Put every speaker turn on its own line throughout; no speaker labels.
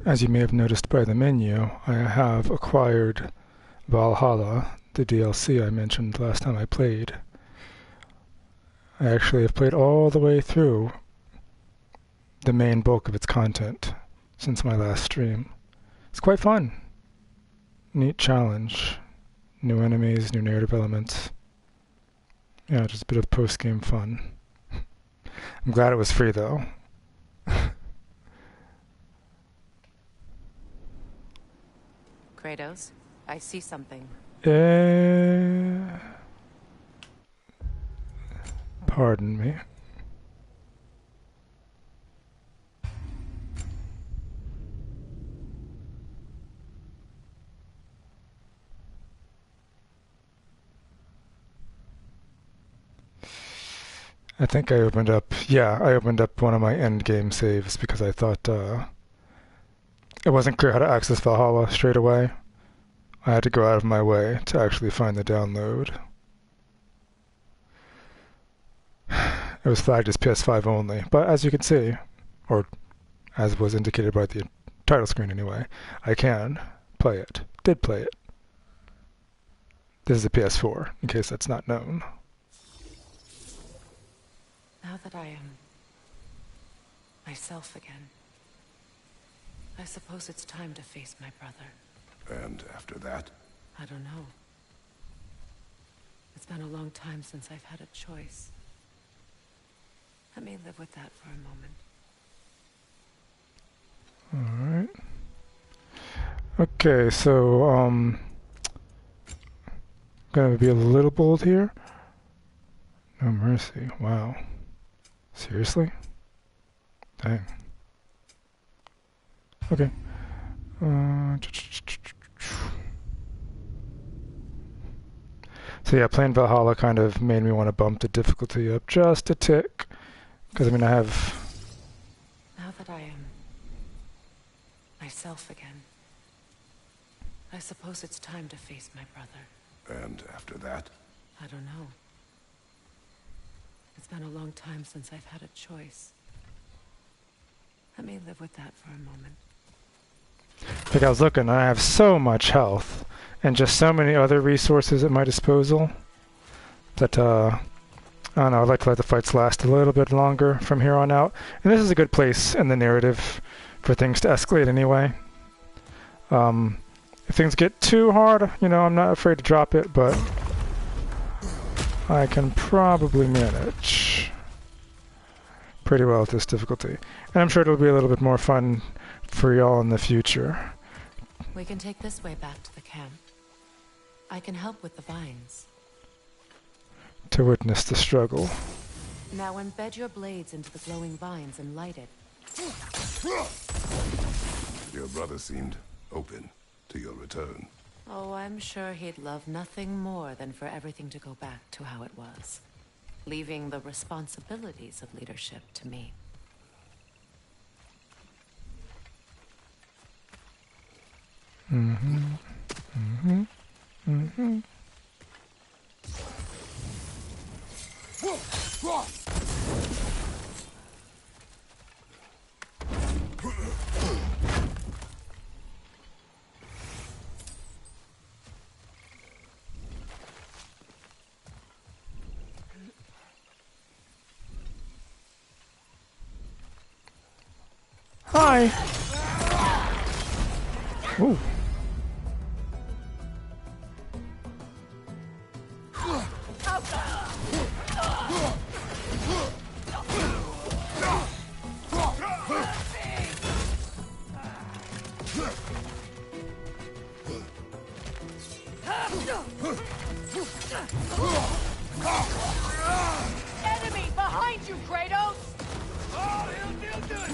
As you may have noticed by the menu, I have acquired Valhalla, the DLC I mentioned last time I played. I actually have played all the way through the main bulk of its content since my last stream. It's quite fun. Neat challenge. New enemies, new narrative elements. Yeah, just a bit of post-game fun. I'm glad it was free though.
Kratos, I see something.
Pardon me. I think I opened up one of my endgame saves because I thought it wasn't clear how to access Valhalla straight away. I had to go out of my way to actually find the download. It was flagged as PS5 only, but as you can see, or as was indicated by the title screen anyway, I can play it. Did play it. This is a PS4, in case that's not known.
Now that I am myself again, I suppose it's time to face my brother.
And after that?
I don't know. It's been a long time since I've had a choice. Let me live with that for a moment.
Alright. Okay, so, gonna be a little bold here. No mercy. Wow. Seriously? Dang. Okay. So yeah, playing Valhalla kind of made me want to bump the difficulty up just a tick. Because, I mean, I have...
Now that I am myself again, I suppose it's time to face my brother.
And after that?
I don't know. It's been a long time since I've had a choice. Let me live with that for a moment.
Like I was looking, I have so much health and just so many other resources at my disposal that, I don't know, I'd like to let the fights last a little bit longer from here on out. And this is a good place in the narrative for things to escalate anyway. If things get too hard, you know, I'm not afraid to drop it, but I can probably manage pretty well with this difficulty. And I'm sure it'll be a little bit more fun for y'all in the future.
We can take this way back to the camp. I can help with the vines.
To witness the struggle.
Now embed your blades into the glowing vines and light it.
Your brother seemed open to your return.
Oh, I'm sure he'd love nothing more than for everything to go back to how it was, leaving the responsibilities of leadership to me.
Mm-hmm. Mm-hmm. Mm-hmm. Hi. Ooh.
Enemy behind you, Kratos! Oh, he'll do it!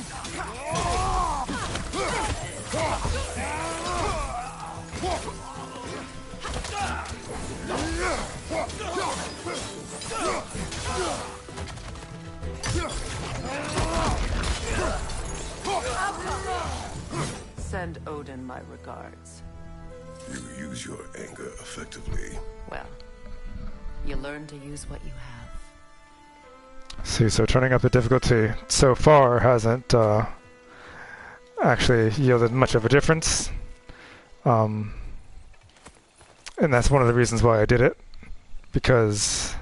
Send Odin my regards.
You use your anger effectively.
Well, you learn to use what you have.
See, so turning up the difficulty so far hasn't actually yielded much of a difference. And that's one of the reasons why I did it, because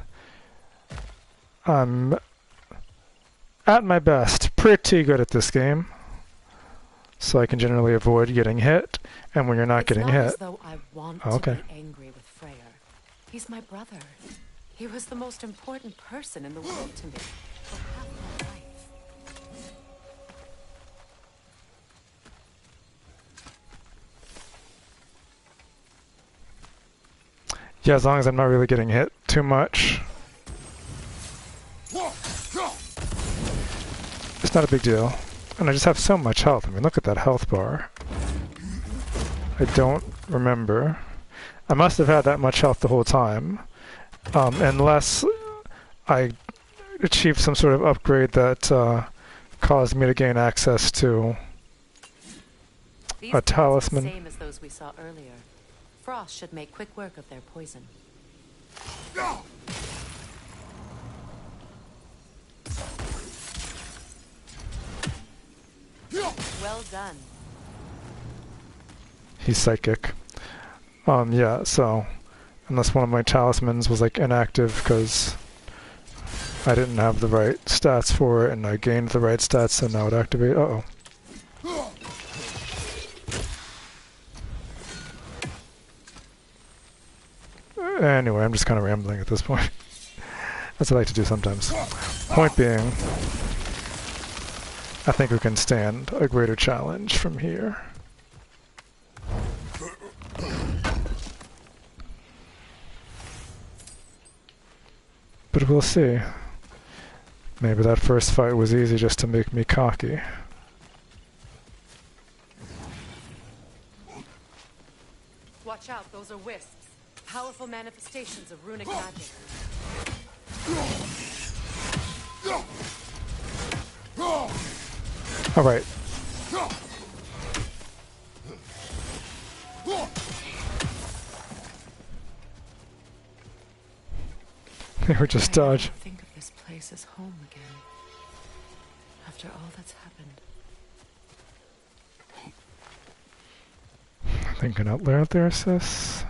I'm at my best pretty good at this game, so I can generally avoid getting hit, and when you're not getting
It's not
hit...
as though I want
Oh,
to
okay.
be angry with Freyr. He's my brother. He was the most important person in the world to me for half my life.
Yeah, as long as I'm not really getting hit too much, it's not a big deal. And I just have so much health. I mean, look at that health bar. I don't remember. I must have had that much health the whole time, unless I achieved some sort of upgrade that caused me to gain access to
These
a
guns are
talisman.
the same as those we saw earlier. Frost should make quick work of their poison. Well done.
He's psychic. Yeah, so unless one of my talismans was like inactive because I didn't have the right stats for it and I gained the right stats, so now it activate. Uh-oh. Anyway, I'm just kind of rambling at this point. As I like to do sometimes. Point being, I think we can stand a greater challenge from here. But we'll see. Maybe that first fight was easy just to make me cocky.
Watch out, those are wisps. Powerful manifestations of runic magic.
Alright. They were just dodge.
I think of this place as home again. After all that's happened.
Thinking out loud there, sis.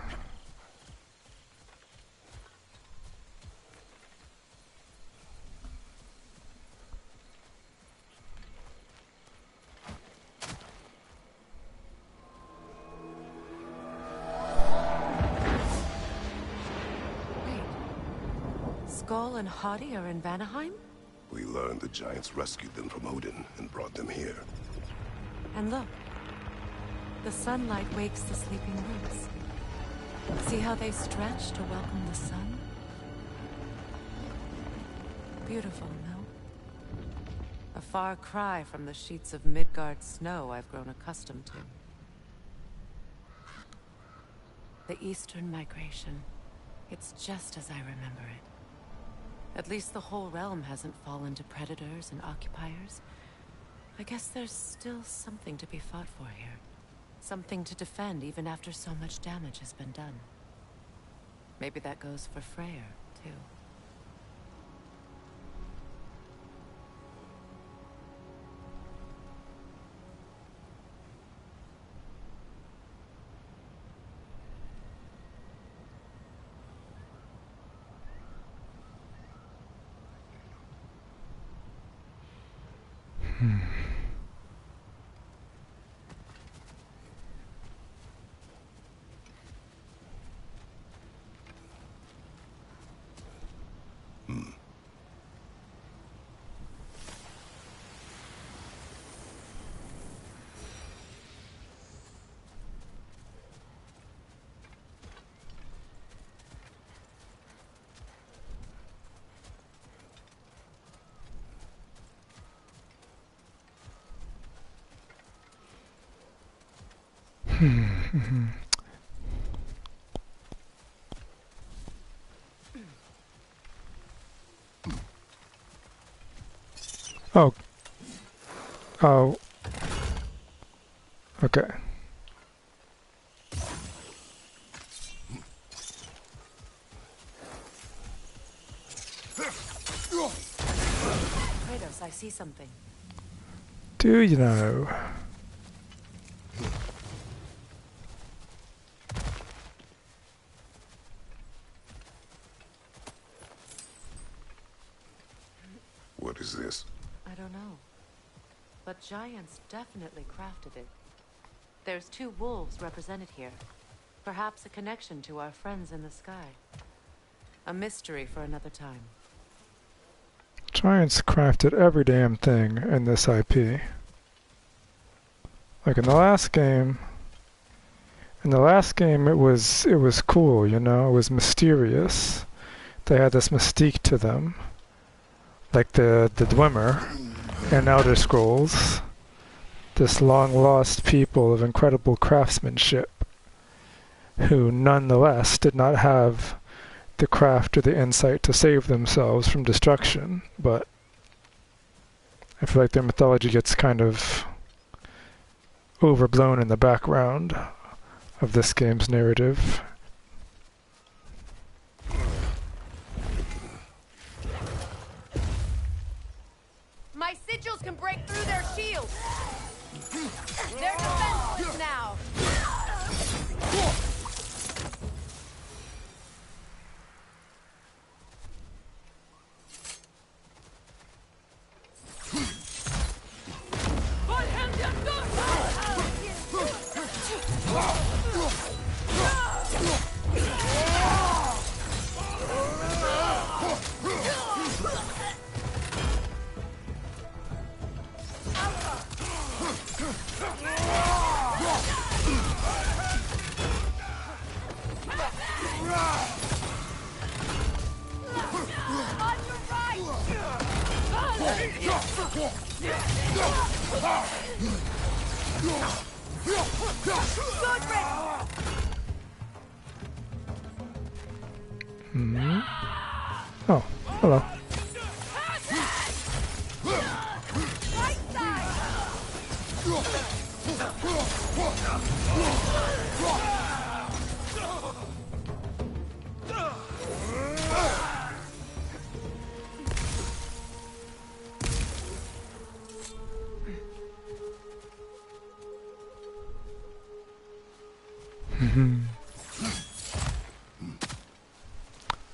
Skull and Hadi are in Vanaheim?
We learned the giants rescued them from Odin and brought them here.
And look. The sunlight wakes the sleeping roots. See how they stretch to welcome the sun? Beautiful, no? A far cry from the sheets of Midgard snow I've grown accustomed to. The Eastern migration. It's just as I remember it. At least the whole realm hasn't fallen to predators and occupiers. I guess there's still something to be fought for here. Something to defend even after so much damage has been done. Maybe that goes for Freyr, too.
Oh. Oh. Okay.
Kratos, I see something.
Do you know?
is this?
I don't know. But giants definitely crafted it. There's 2 wolves represented here. Perhaps a connection to our friends in the sky. A mystery for another time.
Giants crafted every damn thing in this IP. Like in the last game, it was cool, you know, it was mysterious. They had this mystique to them. Like the Dwemer in Elder Scrolls. This long lost people of incredible craftsmanship who nonetheless did not have the craft or the insight to save themselves from destruction, but I feel like their mythology gets kind of overblown in the background of this game's narrative.
My sigils can break through their shields. They're defenseless now.
Oh, hello.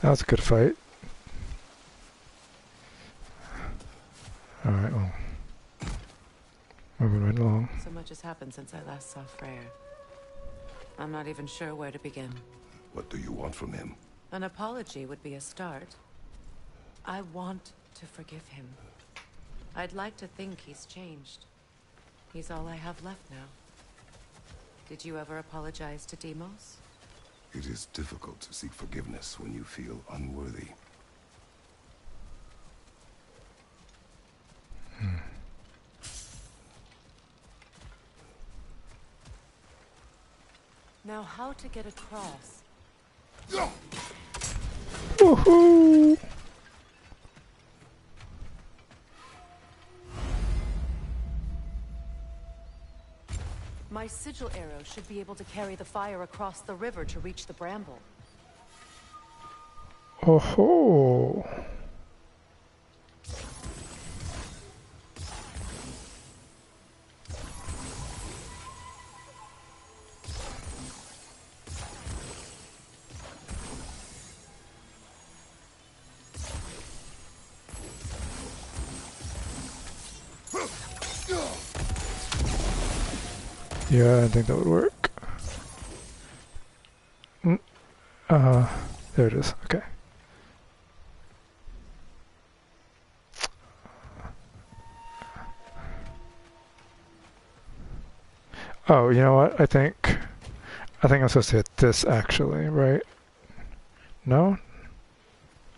That was a good fight. Alright, well. Moving right along.
So much has happened since I last saw Freyr. I'm not even sure where to begin.
What do you want from him?
An apology would be a start. I want to forgive him. I'd like to think he's changed. He's all I have left now. Did you ever apologize to Deimos?
It is difficult to seek forgiveness when you feel unworthy.
Now how to get across?
Woohoo!
My sigil arrow should be able to carry the fire across the river to reach the bramble.
Oh ho! Yeah, I think that would work. There it is. Okay. Oh, you know what? I think I'm supposed to hit this actually, right? No?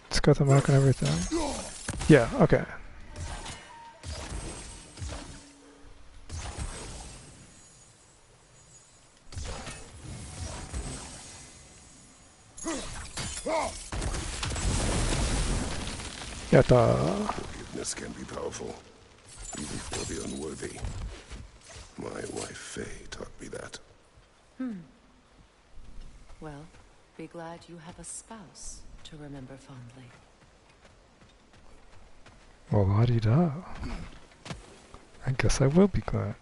It's got the mark and everything. Yeah, okay. Yatta.
Forgiveness can be powerful, even for the unworthy. My wife Faye taught me that.
Well, be glad you have a spouse to remember fondly.
Well, la-di-da. I guess I will be glad.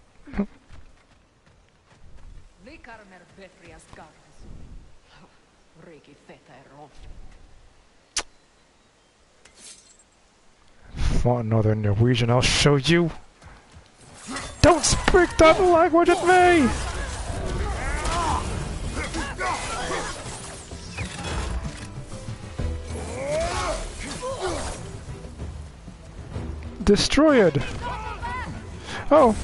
Want Northern Norwegian? I'll show you. Don't speak that language at me! Destroyed! Oh!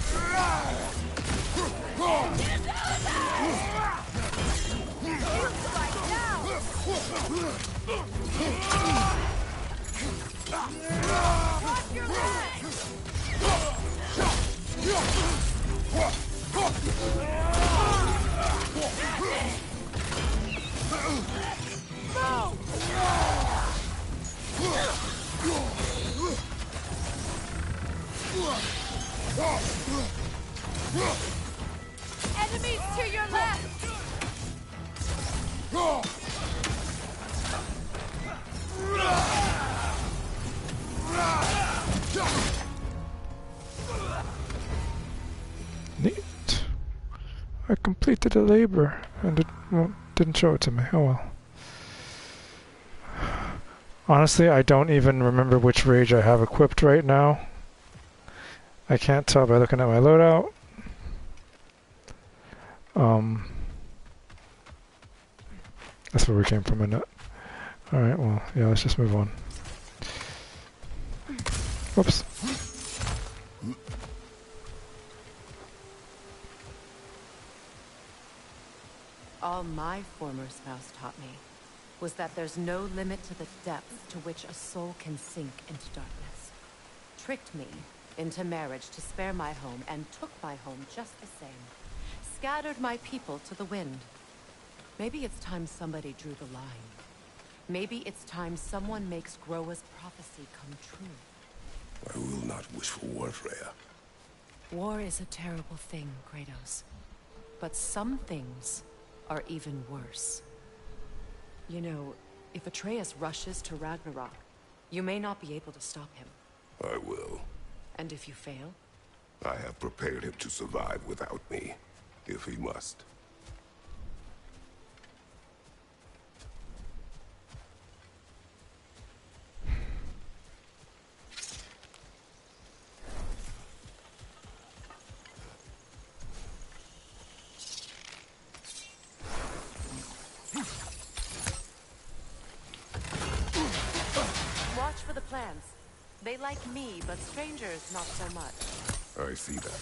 Enemies to your left!
Neat. I completed a labor, and it didn't show it to me. Oh well. Honestly, I don't even remember which rage I have equipped right now. I can't tell by looking at my loadout. That's where we came from, isn't it? Alright, well, yeah, let's just move on. Whoops.
All my former spouse taught me was that there's no limit to the depth to which a soul can sink into darkness. Tricked me into marriage to spare my home, and took my home just the same. Scattered my people to the wind. Maybe it's time somebody drew the line. Maybe it's time someone makes Groa's prophecy come true.
I will not wish for war, Freya.
War is a terrible thing, Kratos. But some things are even worse. You know, if Atreus rushes to Ragnarok, you may not be able to stop him.
I will.
And if you fail?
I have prepared him to survive without me, if he must.
Watch for the plants. They like me, but strangers not so much.
I see that.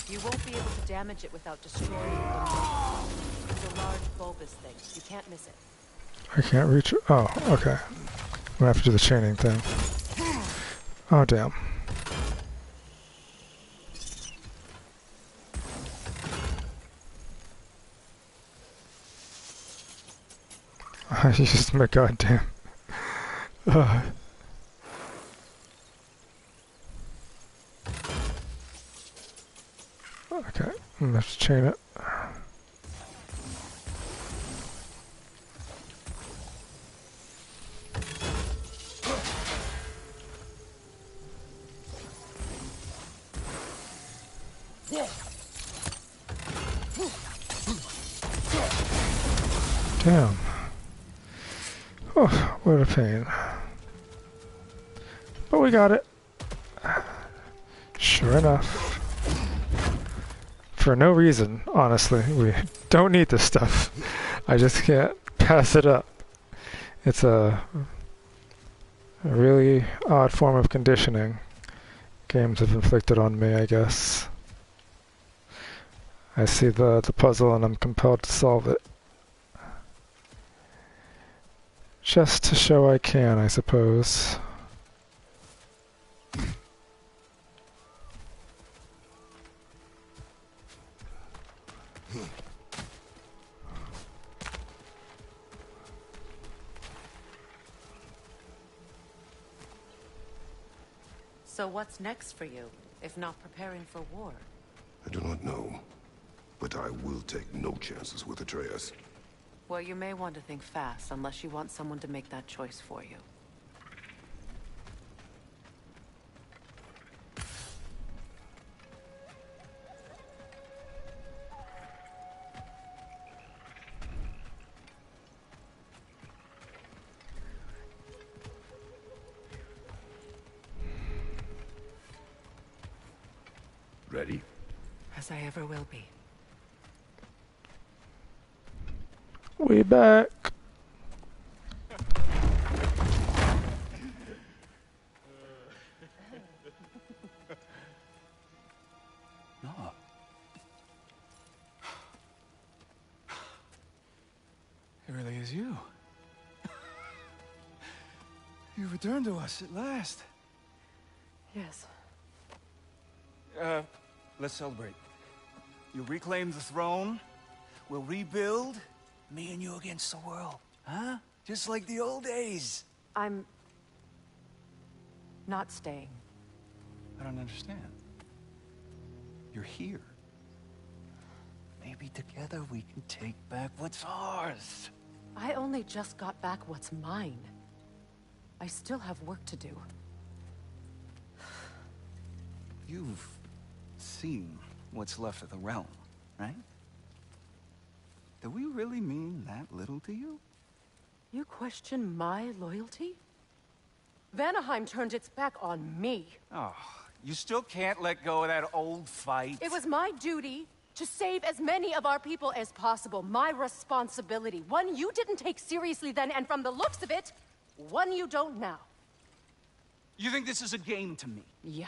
You won't be able to damage it without destroying the It's a large bulbous thing. You can't miss it.
I can't reach it. Oh, okay. I'm gonna have to do the chaining thing. Oh, damn. I used my goddamn. Okay, I'm gonna have to chain it. Damn. Oh, what a pain. But we got it. Sure enough. For no reason, honestly. We don't need this stuff. I just can't pass it up. It's a really odd form of conditioning games have inflicted on me, I guess. I see the puzzle and I'm compelled to solve it. Just to show I can, I suppose.
So what's next for you, if not preparing for war?
I do not know, but I will take no chances with Atreus.
Well, you may want to think fast, unless you want someone to make that choice for you.
Ready?
As I ever will be.
We back.
No. It really is you. You returned to us at last.
Yes.
Let's celebrate. You reclaim the throne. We'll rebuild. Me and you against the world. Huh? Just like the old days.
I'm... not staying.
I don't understand. You're here. Maybe together we can take back what's ours.
I only just got back what's mine. I still have work to do.
You've seen what's left of the realm, right? Do we really mean that little to you?
You question my loyalty? Vanaheim turned its back on me.
Oh, you still can't let go of that old fight.
It was my duty to save as many of our people as possible. My responsibility. One you didn't take seriously then, and from the looks of it, one you don't now.
You think this is a game to me?
Yeah.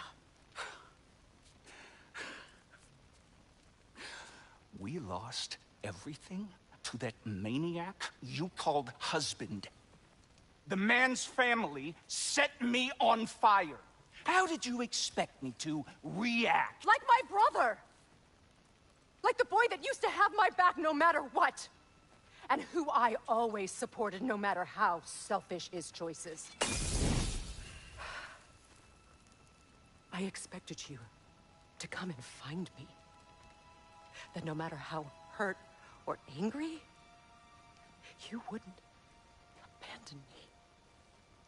We lost everything to that maniac you called husband. The man's family set me on fire. How did you expect me to react?
Like my brother! Like the boy that used to have my back no matter what! And who I always supported no matter how selfish his choices. I expected you to come and find me. That no matter how hurt or angry, you wouldn't abandon me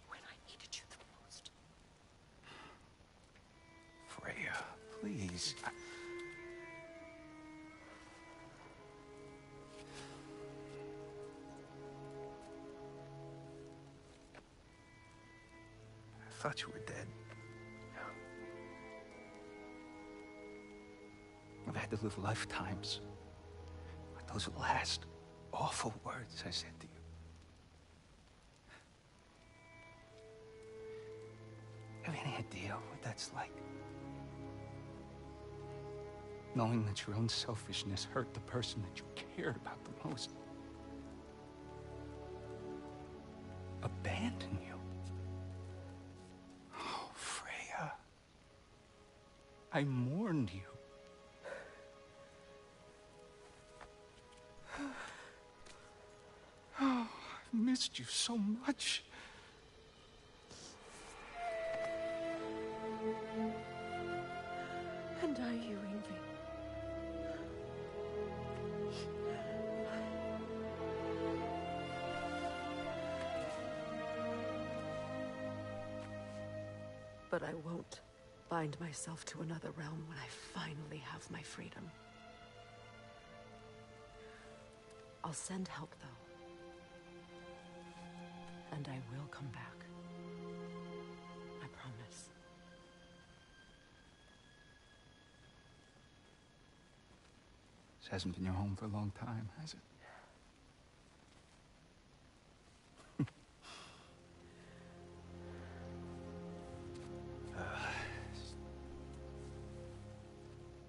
when I needed you the most.
Freya, please. I thought you were dead. I've had to live lifetimes with those last awful words I said to you. Have any idea what that's like? Knowing that your own selfishness hurt the person that you cared about the most. Abandon you. Oh, Freya. I mourned you. Oh, I've missed you so much.
And are you, Ingvi? But I won't bind myself to another realm when I finally have my freedom. I'll send help, though. And I will come back. I promise.
This hasn't been your home for a long time, has it?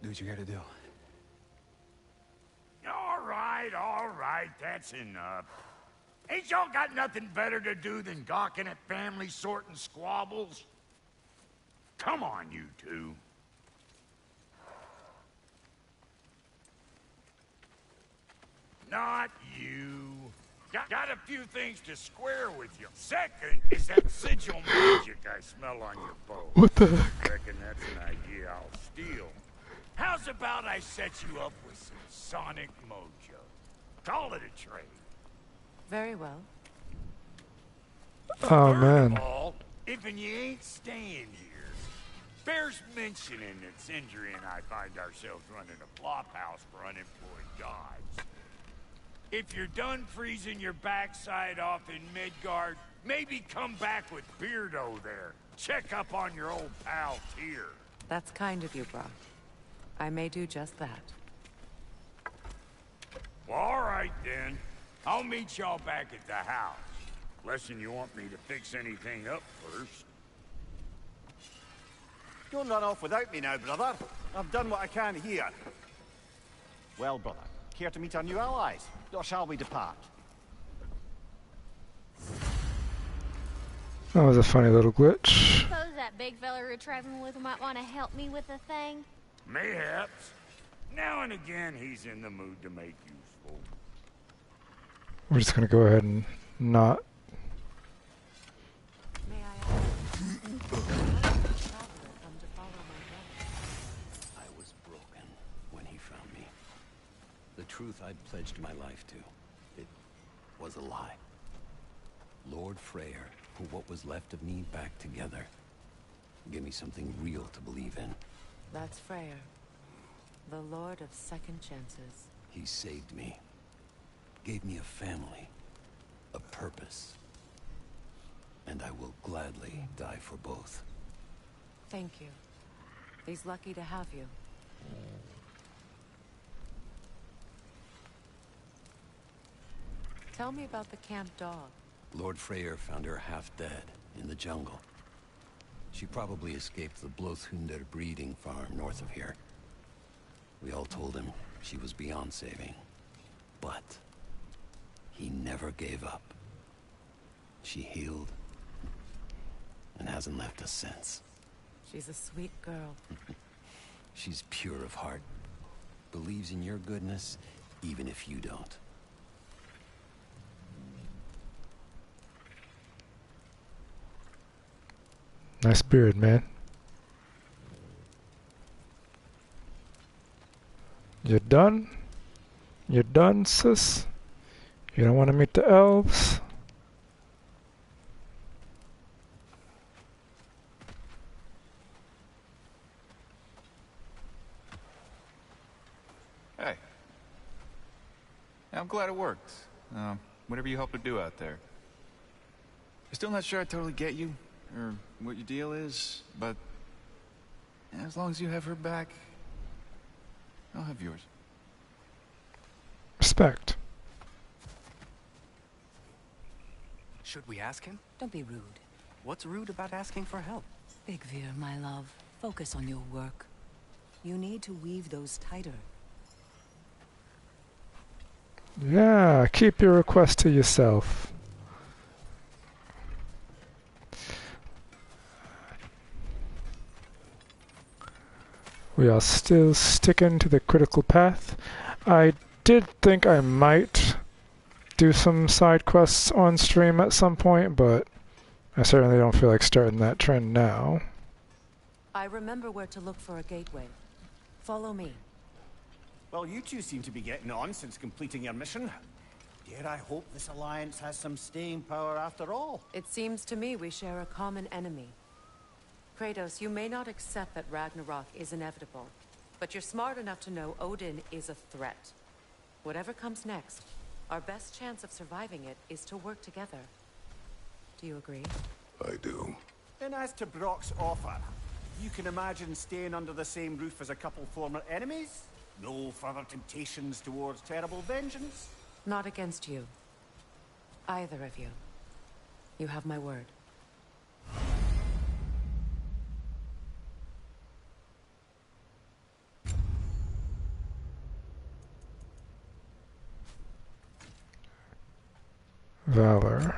Do what you gotta do.
All right, that's enough. Ain't y'all got nothing better to do than gawking at family sorting squabbles? Come on, you two. Not you. Got a few things to square with you. Second is that sigil magic I smell on your bow.
What the heck?
Reckon that's an idea I'll steal. How's about I set you up with some sonic mojo? Call it a trade.
Very well.
Oh
Third
man.
of all, if you ain't staying here, bears mentioning that Sindri and I find ourselves running a flop house for unemployed gods. If you're done freezing your backside off in Midgard, maybe come back with Beardo there. Check up on your old pal Tyr.
That's kind of you, Brock. I may do just that.
Well, all right, then. I'll meet y'all back at the house. Unless you want me to fix anything up first.
Don't run off without me now, brother. I've done what I can here. Well, brother, care to meet our new allies? Or shall we depart?
That was a funny little glitch.
Suppose that big fella we're traveling with might want to help me with a thing.
Mayhaps. Now and again, he's in the mood to make useful.
We're just gonna go ahead and not.
May I ask? Traveler come to follow my brother.
I was broken when he found me. The truth I'd pledged my life to, it was a lie. Lord Freyr put what was left of me back together. Give me something real to believe in.
That's Freyr, the Lord of Second Chances.
He saved me. Gave me a family. A purpose. And I will gladly die for both.
Thank you. He's lucky to have you. Tell me about the camp dog.
Lord Freyr found her half dead in the jungle. She probably escaped the Blothunder breeding farm north of here. We all told him she was beyond saving. But he never gave up. She healed and hasn't left us since.
She's a sweet girl.
She's pure of heart. Believes in your goodness, even if you don't.
Nice beard, man. You done? You done, sis? You don't want to meet the elves?
Hey. I'm glad it worked. Whatever you hope to do out there. I'm still not sure I totally get you, or what your deal is, but as long as you have her back, I'll have yours.
Respect.
Should we ask him?
Don't be rude.
What's rude about asking for help?
Big Veer, my love, focus on your work. You need to weave those tighter.
Yeah, keep your request to yourself. We are still sticking to the critical path. I did think I might do some side quests on stream at some point, but I certainly don't feel like starting that trend now.
I remember where to look for a gateway. Follow me.
Well, you two seem to be getting on since completing your mission. Dare I hope this alliance has some staying power after all?
It seems to me we share a common enemy. Kratos, you may not accept that Ragnarok is inevitable, but you're smart enough to know Odin is a threat. Whatever comes next, our best chance of surviving it is to work together. Do you agree?
I do.
And as to Brock's offer, you can imagine staying under the same roof as a couple former enemies? No further temptations towards terrible vengeance?
Not against you. Either of you. You have my word.
Valor.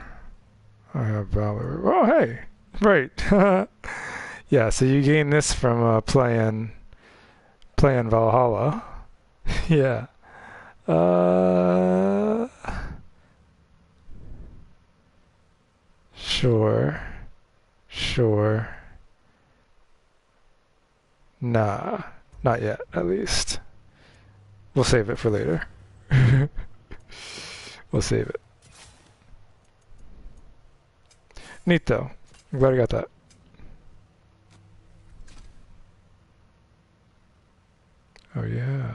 I have Valor. Oh, hey! Right. Yeah, so you gain this from playing Valhalla. Yeah. Sure. Sure. Nah. Not yet, at least. We'll save it for later. We'll save it. Neat though. I'm glad I got that. Oh yeah.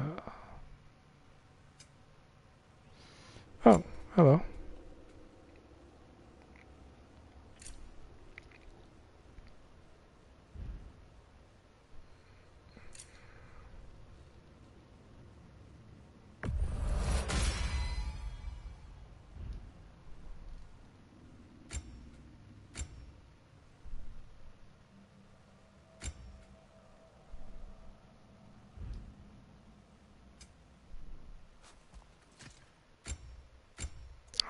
Oh, hello.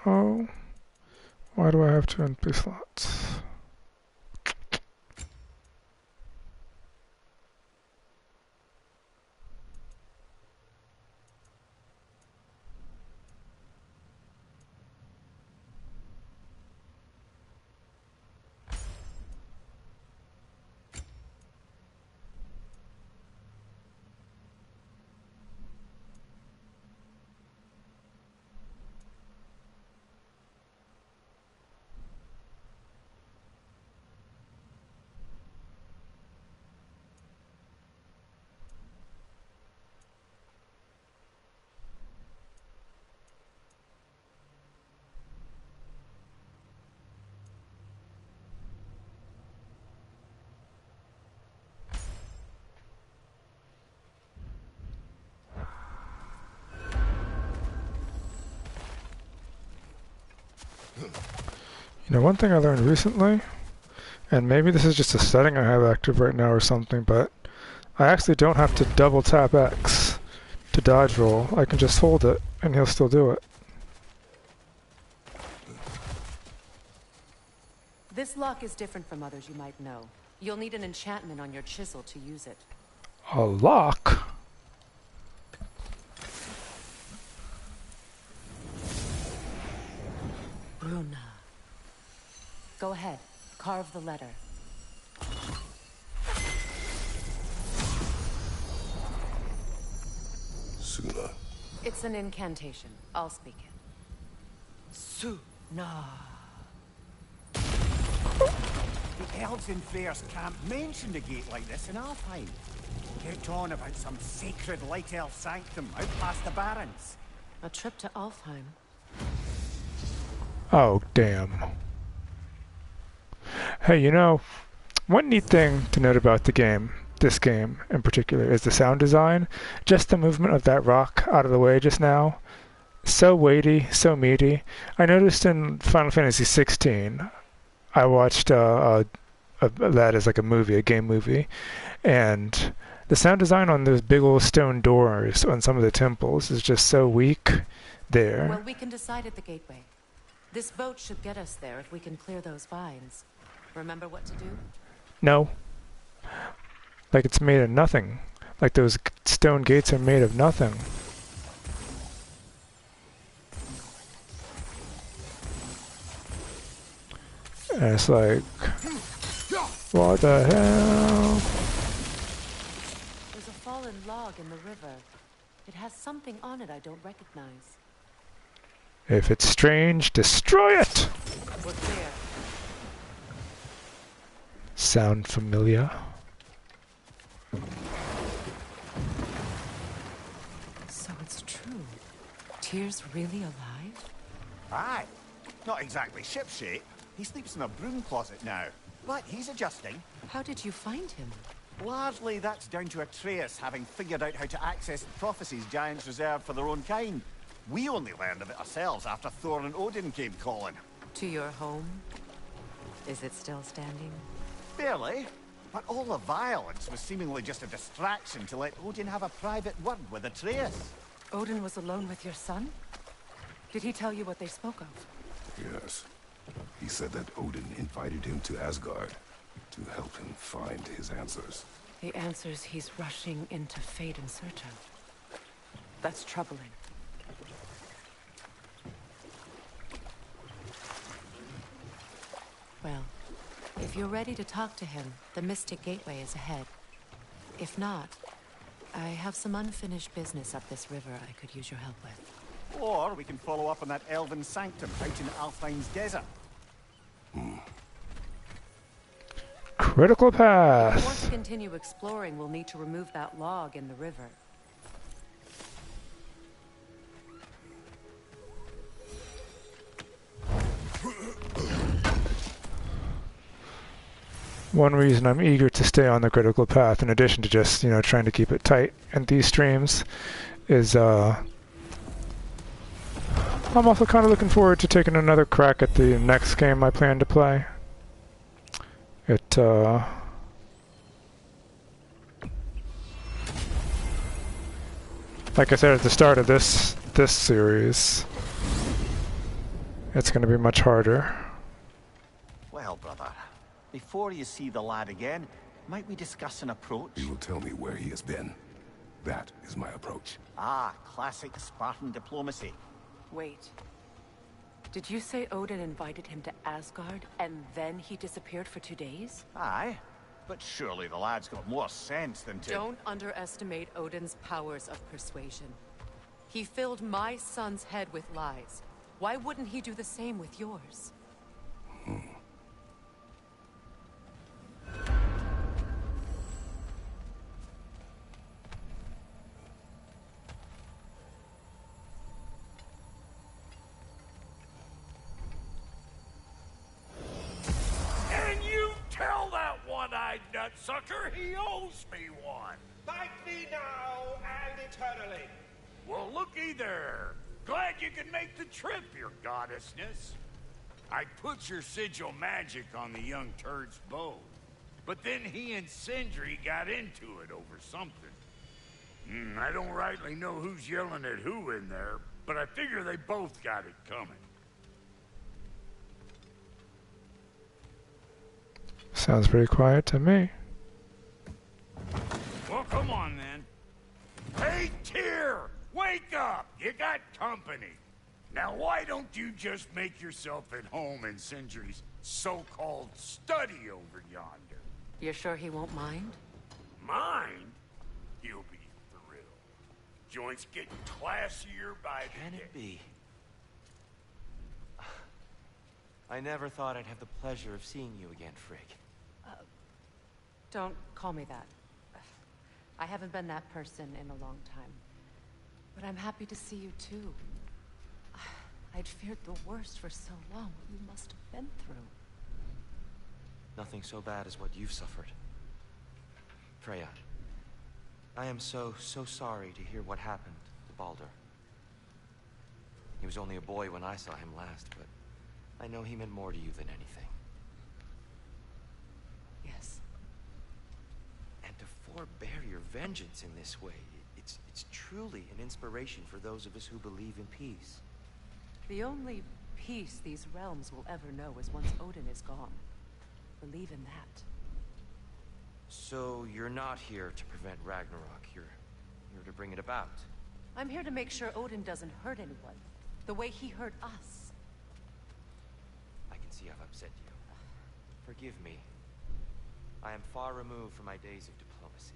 Oh, why do I have 2 empty slots? You know, one thing I learned recently, and maybe this is just a setting I have active right now or something, but I actually don't have to double tap X to dodge roll. I can just hold it, and he'll still do it.
This lock is different from others you might know. You'll need an enchantment on your chisel to use it.
A lock?
Bruna. Go ahead. Carve the letter.
Suna.
It's an incantation. I'll speak it. Suna.
The elves in Fair's camp mentioned a gate like this in Alfheim. Get on about some sacred light elf sanctum out past the Barrens.
A trip to Alfheim.
Oh, damn. Hey, you know, one neat thing to note about the game, this game in particular, is the sound design. Just the movement of that rock out of the way just now. So weighty, so meaty. I noticed in Final Fantasy 16, I watched that as like a movie, a game movie, and the sound design on those big old stone doors on some of the temples is just so weak there.
Well, we can decide at the gateway. This boat should get us there if we can clear those vines. Remember what to do?
No. Like it's made of nothing. Like those stone gates are made of nothing. And it's like, what the hell?
There's a fallen log in the river. It has something on it I don't recognize.
If it's strange, destroy it!
We're clear.
Sound familiar?
So it's true. Tyr's really alive?
Aye. Not exactly shipshape. He sleeps in a broom closet now. But he's adjusting.
How did you find him?
Largely that's down to Atreus having figured out how to access the prophecies giants reserved for their own kind. We only learned of it ourselves after Thor and Odin came calling.
To your home? Is it still standing?
Barely. But all the violence was seemingly just a distraction to let Odin have a private word with Atreus.
Odin was alone with your son? Did he tell you what they spoke of?
Yes. He said that Odin invited him to Asgard to help him find his answers.
The answers he's rushing into fate in search of. That's troubling. Well, if you're ready to talk to him, the Mystic Gateway is ahead. If not, I have some unfinished business up this river I could use your help with.
Or we can follow up on that elven sanctum out in Alfheim's desert.
Critical
If you want
path!
to continue exploring, we'll need to remove that log in the river.
One reason I'm eager to stay on the critical path, in addition to just, you know, trying to keep it tight in these streams, is I'm also kind of looking forward to taking another crack at the next game I plan to play. It, like I said at the start of this series, it's going to be much harder.
Well, brother, before you see the lad again, might we discuss an approach?
He will tell me where he has been. That is my approach.
Ah, classic Spartan diplomacy.
Wait. Did you say Odin invited him to Asgard, and then he disappeared for 2 days?
Aye, but surely the lad's got more sense than to...
Don't underestimate Odin's powers of persuasion. He filled my son's head with lies. Why wouldn't he do the same with yours?
And you tell that one-eyed nutsucker he owes me one.
Thank me now and eternally.
Well, looky there. Glad you could make the trip, your goddessness. I put your sigil magic on the young turd's bow, but then he and Sindri got into it over something. I don't rightly know who's yelling at who in there, but I figure they both got it coming.
Sounds pretty quiet to me.
Well, come on then. Hey, Tyr! Wake up! You got company. Now why don't you just make yourself at home in Sindri's so-called study over yonder?
You're sure he won't mind?
Mind? He'll be thrilled. Joint's getting classier by the
Can
day.
it be? I never thought I'd have the pleasure of seeing you again, Frigg.
Don't call me that. I haven't been that person in a long time. But I'm happy to see you too. I'd feared the worst for so long, what you must have been through.
Nothing so bad as what you've suffered. Freya, I am so sorry to hear what happened to Baldur. He was only a boy when I saw him last, but I know he meant more to you than anything.
Yes.
And to forbear your vengeance in this way, it's truly an inspiration for those of us who believe in peace.
The only peace these realms will ever know is once Odin is gone. Believe in that.
So you're not here to prevent Ragnarok, you're here to bring it about.
I'm here to make sure Odin doesn't hurt anyone, the way he hurt us.
I can see I've upset you. Forgive me. I am far removed from my days of diplomacy.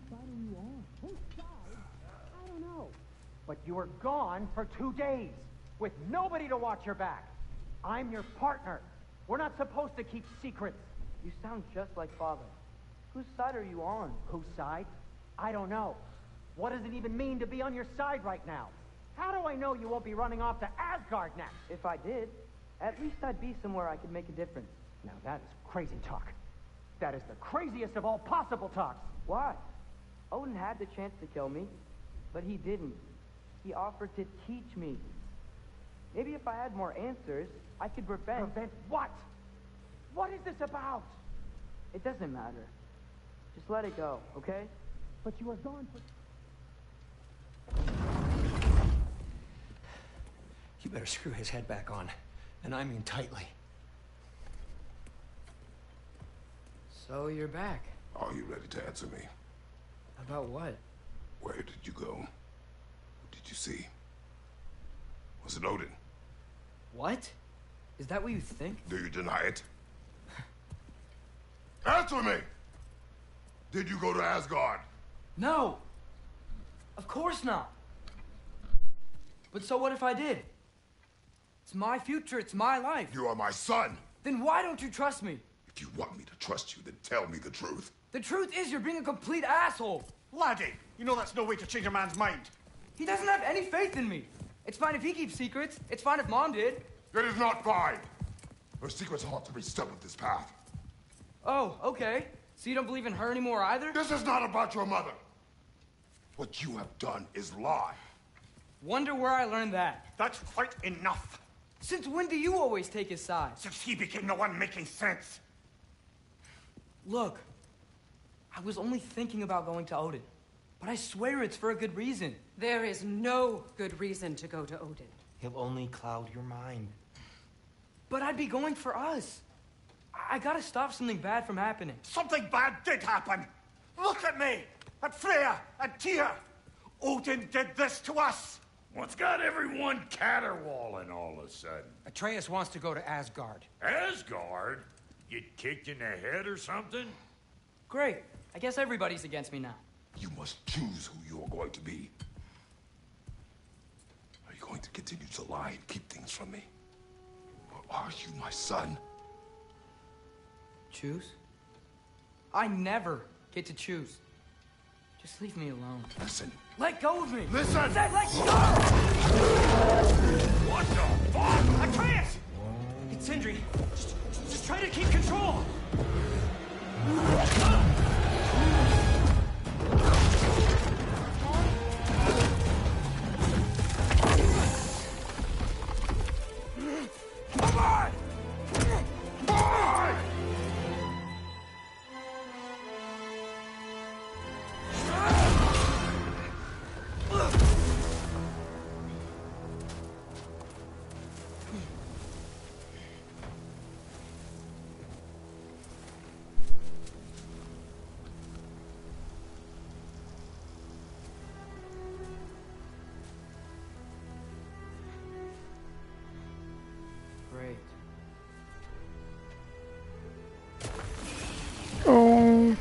I don't know. But you were gone for 2 days, with nobody to watch your back. I'm your partner. We're not supposed to keep secrets.
You sound just like Father. Whose side are you on?
Whose side? I don't know. What does it even mean to be on your side right now? How do I know you won't be running off to Asgard next?
If I did, at least I'd be somewhere I could make a difference.
Now that is crazy talk. That is the craziest of all possible talks.
Why? Odin had the chance to kill me, but he didn't. He offered to teach me. Maybe if I had more answers, I could prevent...
Prevent what? What is this about?
It doesn't matter. Just let it go, okay?
But you are gone for...
You better screw his head back on, and I mean tightly.
So you're back.
Are you ready to answer me?
About what?
Where did you go? Who did you see? Was it Odin?
What? Is that what you think?
Do you deny it? Answer me! Did you go to Asgard?
No! Of course not! But so what if I did? It's my future, it's my life.
You are my son!
Then why don't you trust me?
If you want me to trust you, then tell me the truth.
The truth is you're being a complete asshole!
Laddie, you know that's no way to change a man's mind.
He doesn't have any faith in me. It's fine if he keeps secrets. It's fine if Mom did.
It is not fine! Her secrets ought to be step of this path.
Oh, okay. So you don't believe in her anymore either?
This is not about your mother.
What you have done is lie.
Wonder where I learned that.
That's quite enough.
Since when do you always take his side?
Since he became the one making sense.
Look, I was only thinking about going to Odin, but I swear it's for a good reason.
There is no good reason to go to Odin.
He'll only cloud your mind.
But I'd be going for us. I gotta stop something bad from happening.
Something bad did happen. Look at me, at Freya, at Tyr. Odin did this to us.
What's got everyone caterwauling all of a sudden?
Atreus wants to go to Asgard.
Asgard? Get kicked in the head or something?
Great. I guess everybody's against me now.
You must choose who you are going to be. Are you going to continue to lie and keep things from me? Or are you my son?
Choose? I never get to choose. Just leave me alone.
Listen.
Let go of me!
Listen!
I said let go!
What the fuck?
Atreus! It's Sindri. Just try to keep control!
Come on! Come on!
Great.
Oh.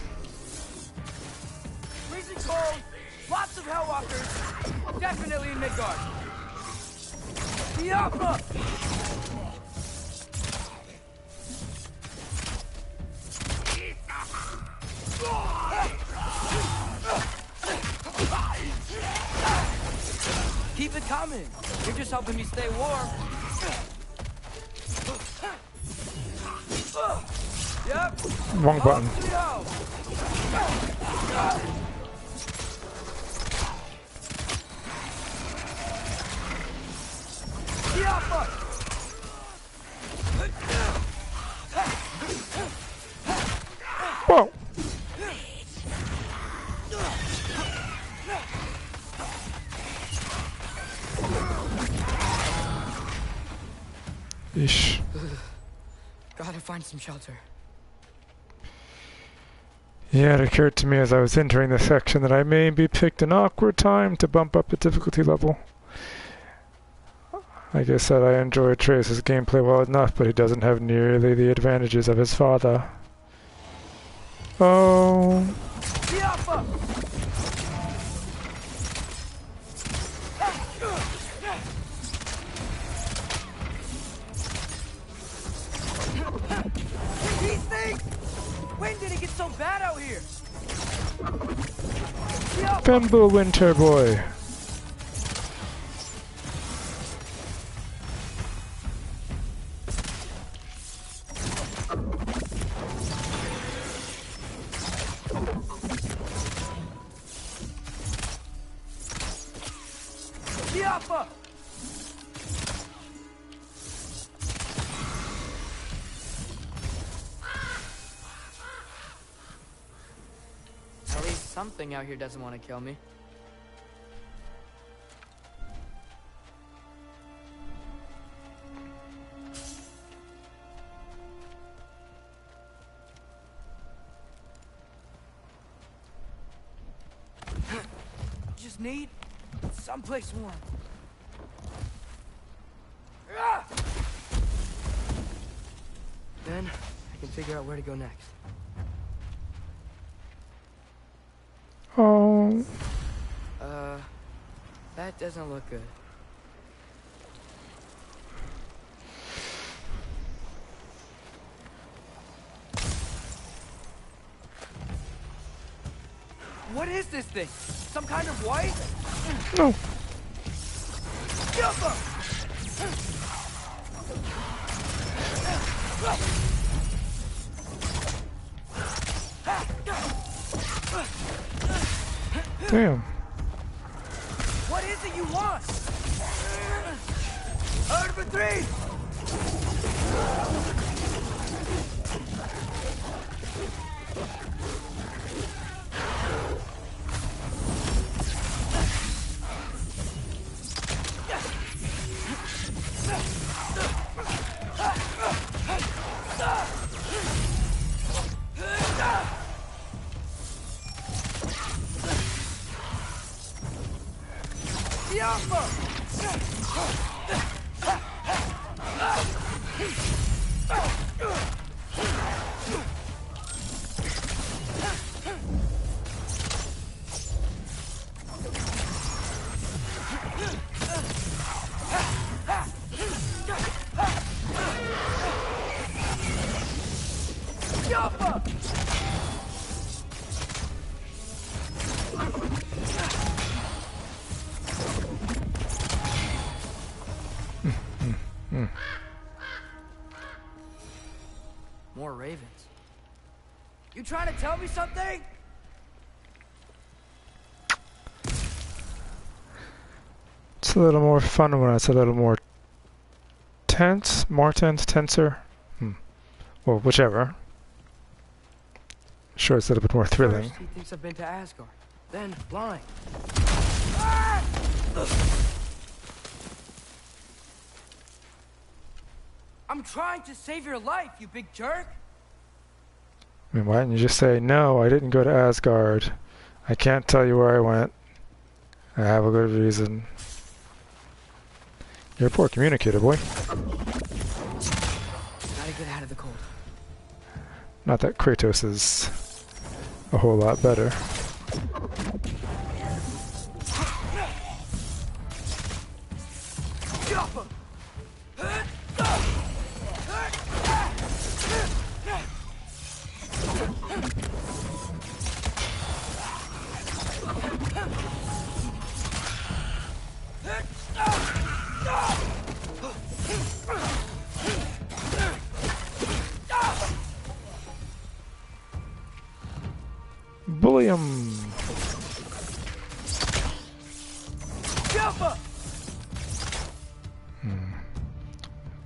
Freezing cold, lots of Hellwalkers, definitely in Midgard. Diablo! Keep it coming. You're just helping me stay warm. Yep.
Wrong button. Whoa. Ish.
Gotta find some shelter.
Yeah, it occurred to me as I was entering the section that I maybe picked an awkward time to bump up the difficulty level. Like I said, I enjoy Atreus' gameplay well enough, but he doesn't have nearly the advantages of his father. Oh.
These things! When did it get so bad out here?
Bamboo Winter Boy.
Diapa! At least something out here doesn't want to kill me. Just need someplace warm. Then I can figure out where to go next.
Oh.
That doesn't look good. What is this thing? Some kind of white?
No. Damn.
you want. Out for three. More ravens. You trying to tell me something?
It's a little more fun when it's a little more tense, more tense, tenser. Well, whichever. Sure, it's a little bit more thrilling.
First, he thinks I've been to Asgard. Then, blind. I'm trying to save your life, you big jerk!
I mean, why didn't you just say, no, I didn't go to Asgard. I can't tell you where I went. I have a good reason. You're a poor communicator, boy.
Gotta get out of the cold.
Not that Kratos is a whole lot better. Bully him!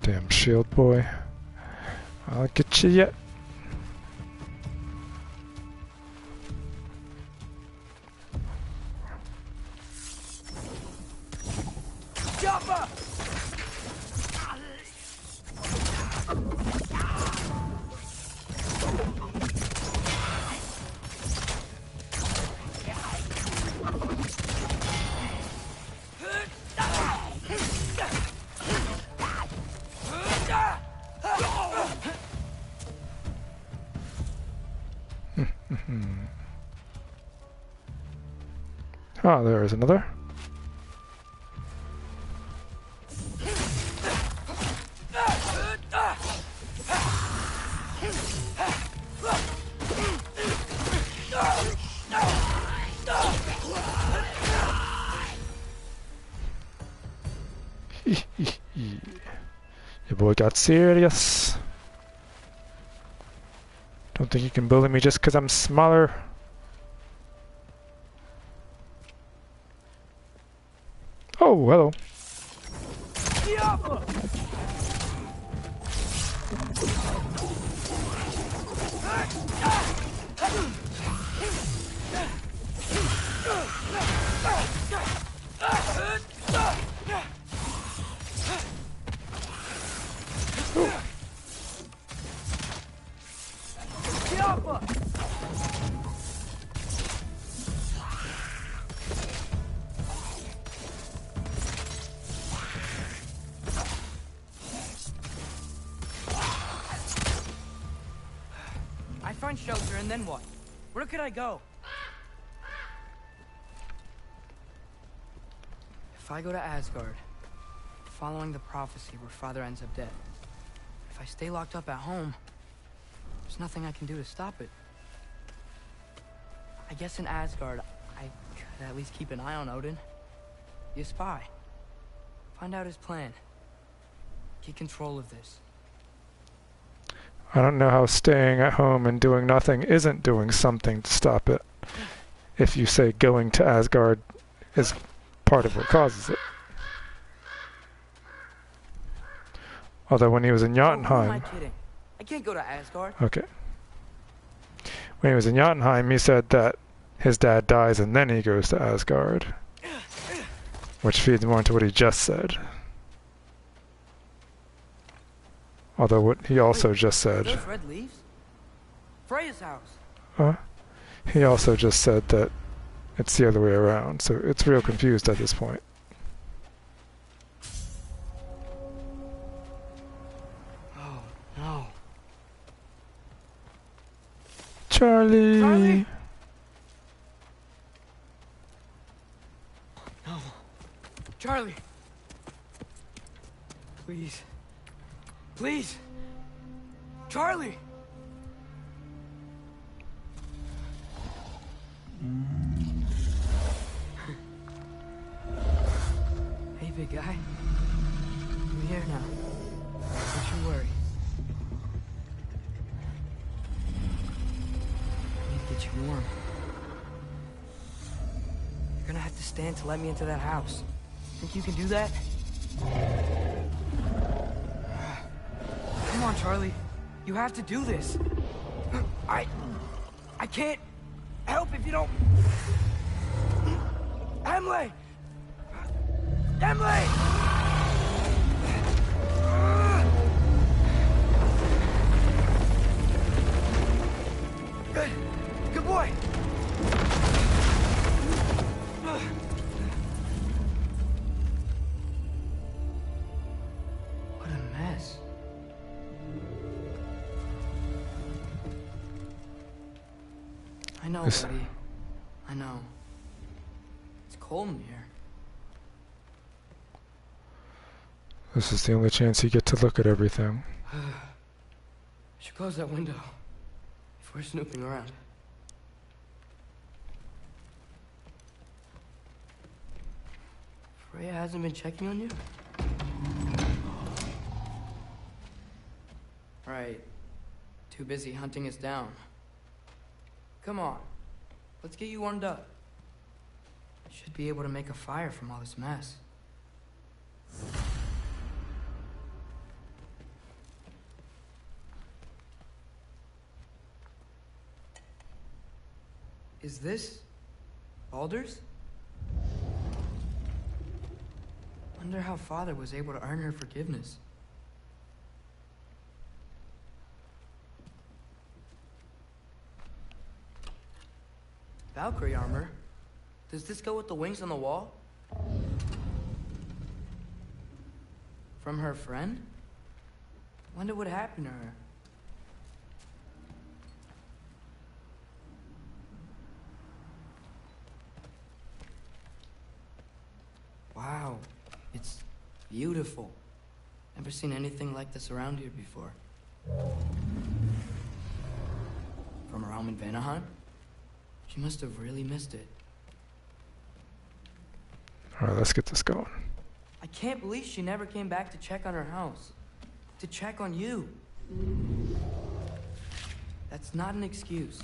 Damn shield boy. I'll get you yet. Ah, there is another. Your boy got serious. Don't think you can bully me just 'cause I'm smaller. Oh, hello.
I find shelter and then what? Where could I go? If I go to Asgard, following the prophecy where Father ends up dead, if I stay locked up at home, there's nothing I can do to stop it. I guess in Asgard, I could at least keep an eye on Odin. Be a spy. Find out his plan. Get control of this.
I don't know how staying at home and doing nothing isn't doing something to stop it. If you say going to Asgard is part of what causes it. Although when he was in
Who am I
Jotunheim...
kidding? I can't go to Asgard.
Okay. When he was in Jotunheim, he said that his dad dies and then he goes to Asgard. Which feeds more into what he just said. Although what he also just said...
Those red leaves? Freya's house.
He also just said that it's the other way around, so it's real confused at this point.
Oh, no.
Charlie!
Charlie! No. Charlie! Please. Please! Charlie! Hey, big guy. I'm here now. Don't you worry. I need to get you warm. You're gonna have to stand to let me into that house. Think you can do that? Come on, Charlie. You have to do this. I can't help if you don't... Emily! Emily! Good. Good boy. What a mess. I know, buddy. I know. It's cold in here.
This is the only chance you get to look at everything.
I should close that window if we're snooping around. Freya hasn't been checking on you? Right. Too busy hunting us down. Come on. Let's get you warmed up. Should be able to make a fire from all this mess. Is this Baldur's? Wonder how Father was able to earn her forgiveness. Valkyrie armor? Does this go with the wings on the wall? From her friend? Wonder what happened to her. Wow, it's beautiful. Never seen anything like this around here before. From her home in Vanaheim? She must have really missed it.
Alright, let's get this going.
I can't believe she never came back to check on her house. To check on you. That's not an excuse.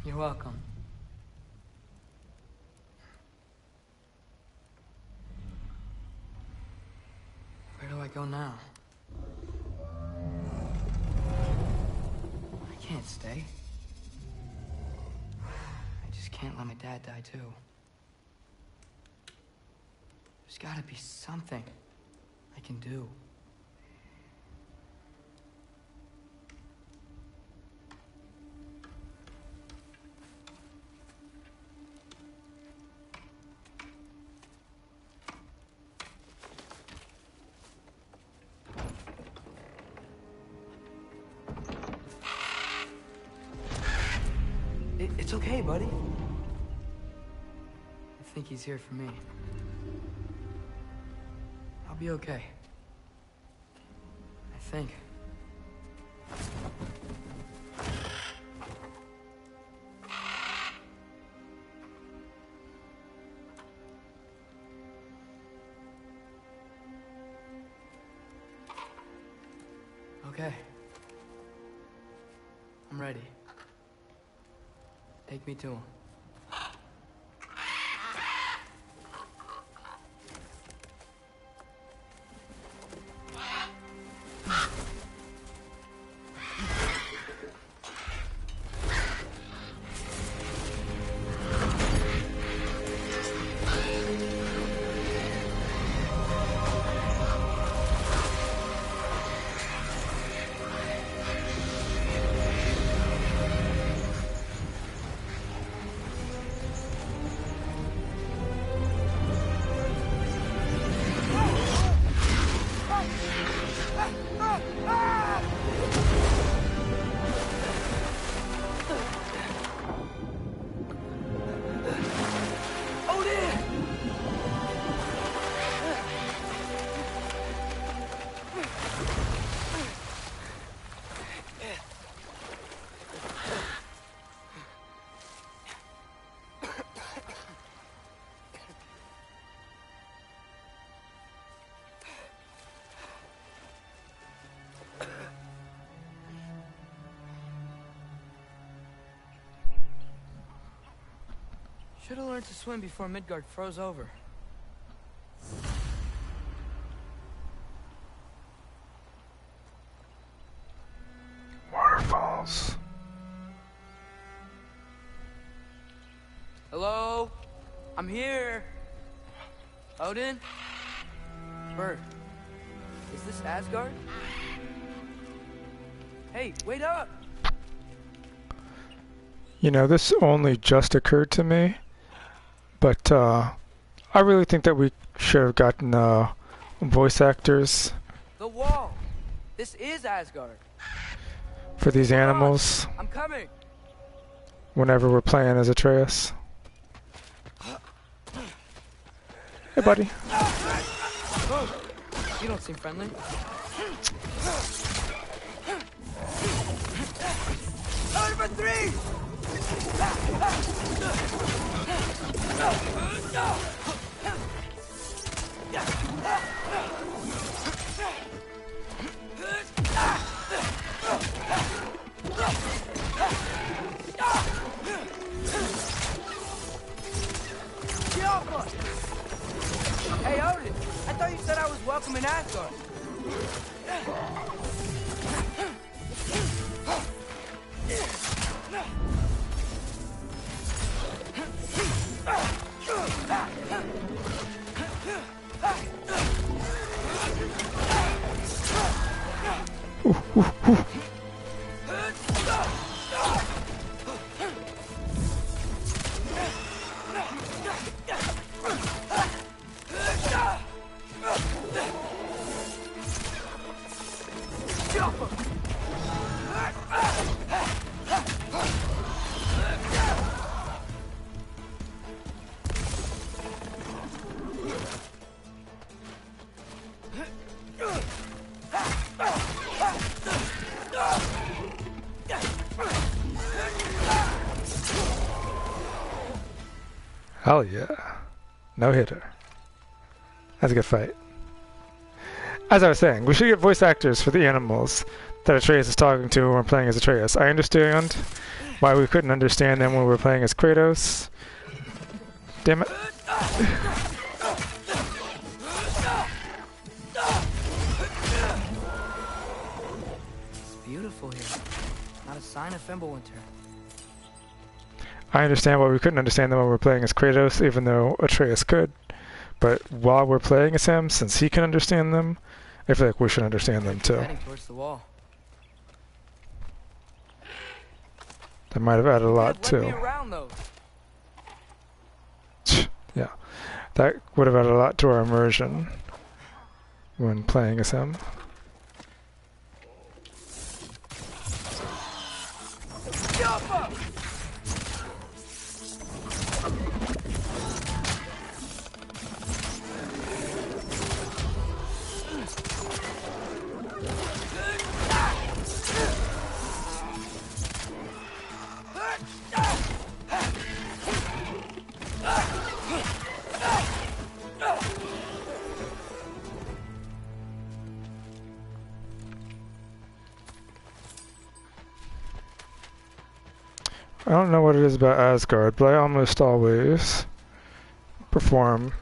You're welcome. Where do I go now? I can't stay. I just can't let my dad die too. There's gotta be something I can do. It's okay, buddy. I think he's here for me. I'll be okay. think? Okay. I'm ready. Take me to him. Should have learned to swim before Midgard froze over.
Waterfalls.
Hello? I'm here. Odin? Bird. Is this Asgard? Hey, wait up!
You know, this only just occurred to me, but I really think that we should have gotten voice actors
The wall! This is Asgard!
for these animals
I'm coming!
whenever we're playing as Atreus. Hey, buddy.
Oh, you don't seem friendly. Over three! Hey, Odin! I thought you said I was welcome in Asgard.
Hell yeah. No hitter. That's a good fight. As I was saying, we should get voice actors for the animals that Atreus is talking to when we're playing as Atreus. I understand why we couldn't understand them when we were playing as Kratos. Damn it.
It's beautiful here. Not a sign of Fimbulwinter.
I understand why we couldn't understand them when we were playing as Kratos, even though Atreus could. But while we're playing as him, since he can understand them, I feel like we should understand them too.
Heading towards the wall.
That might have added a lot
Let me
too.
around, though.
Yeah, that would have added a lot to our immersion when playing as him. don't know what it is about Asgard, but I almost always perform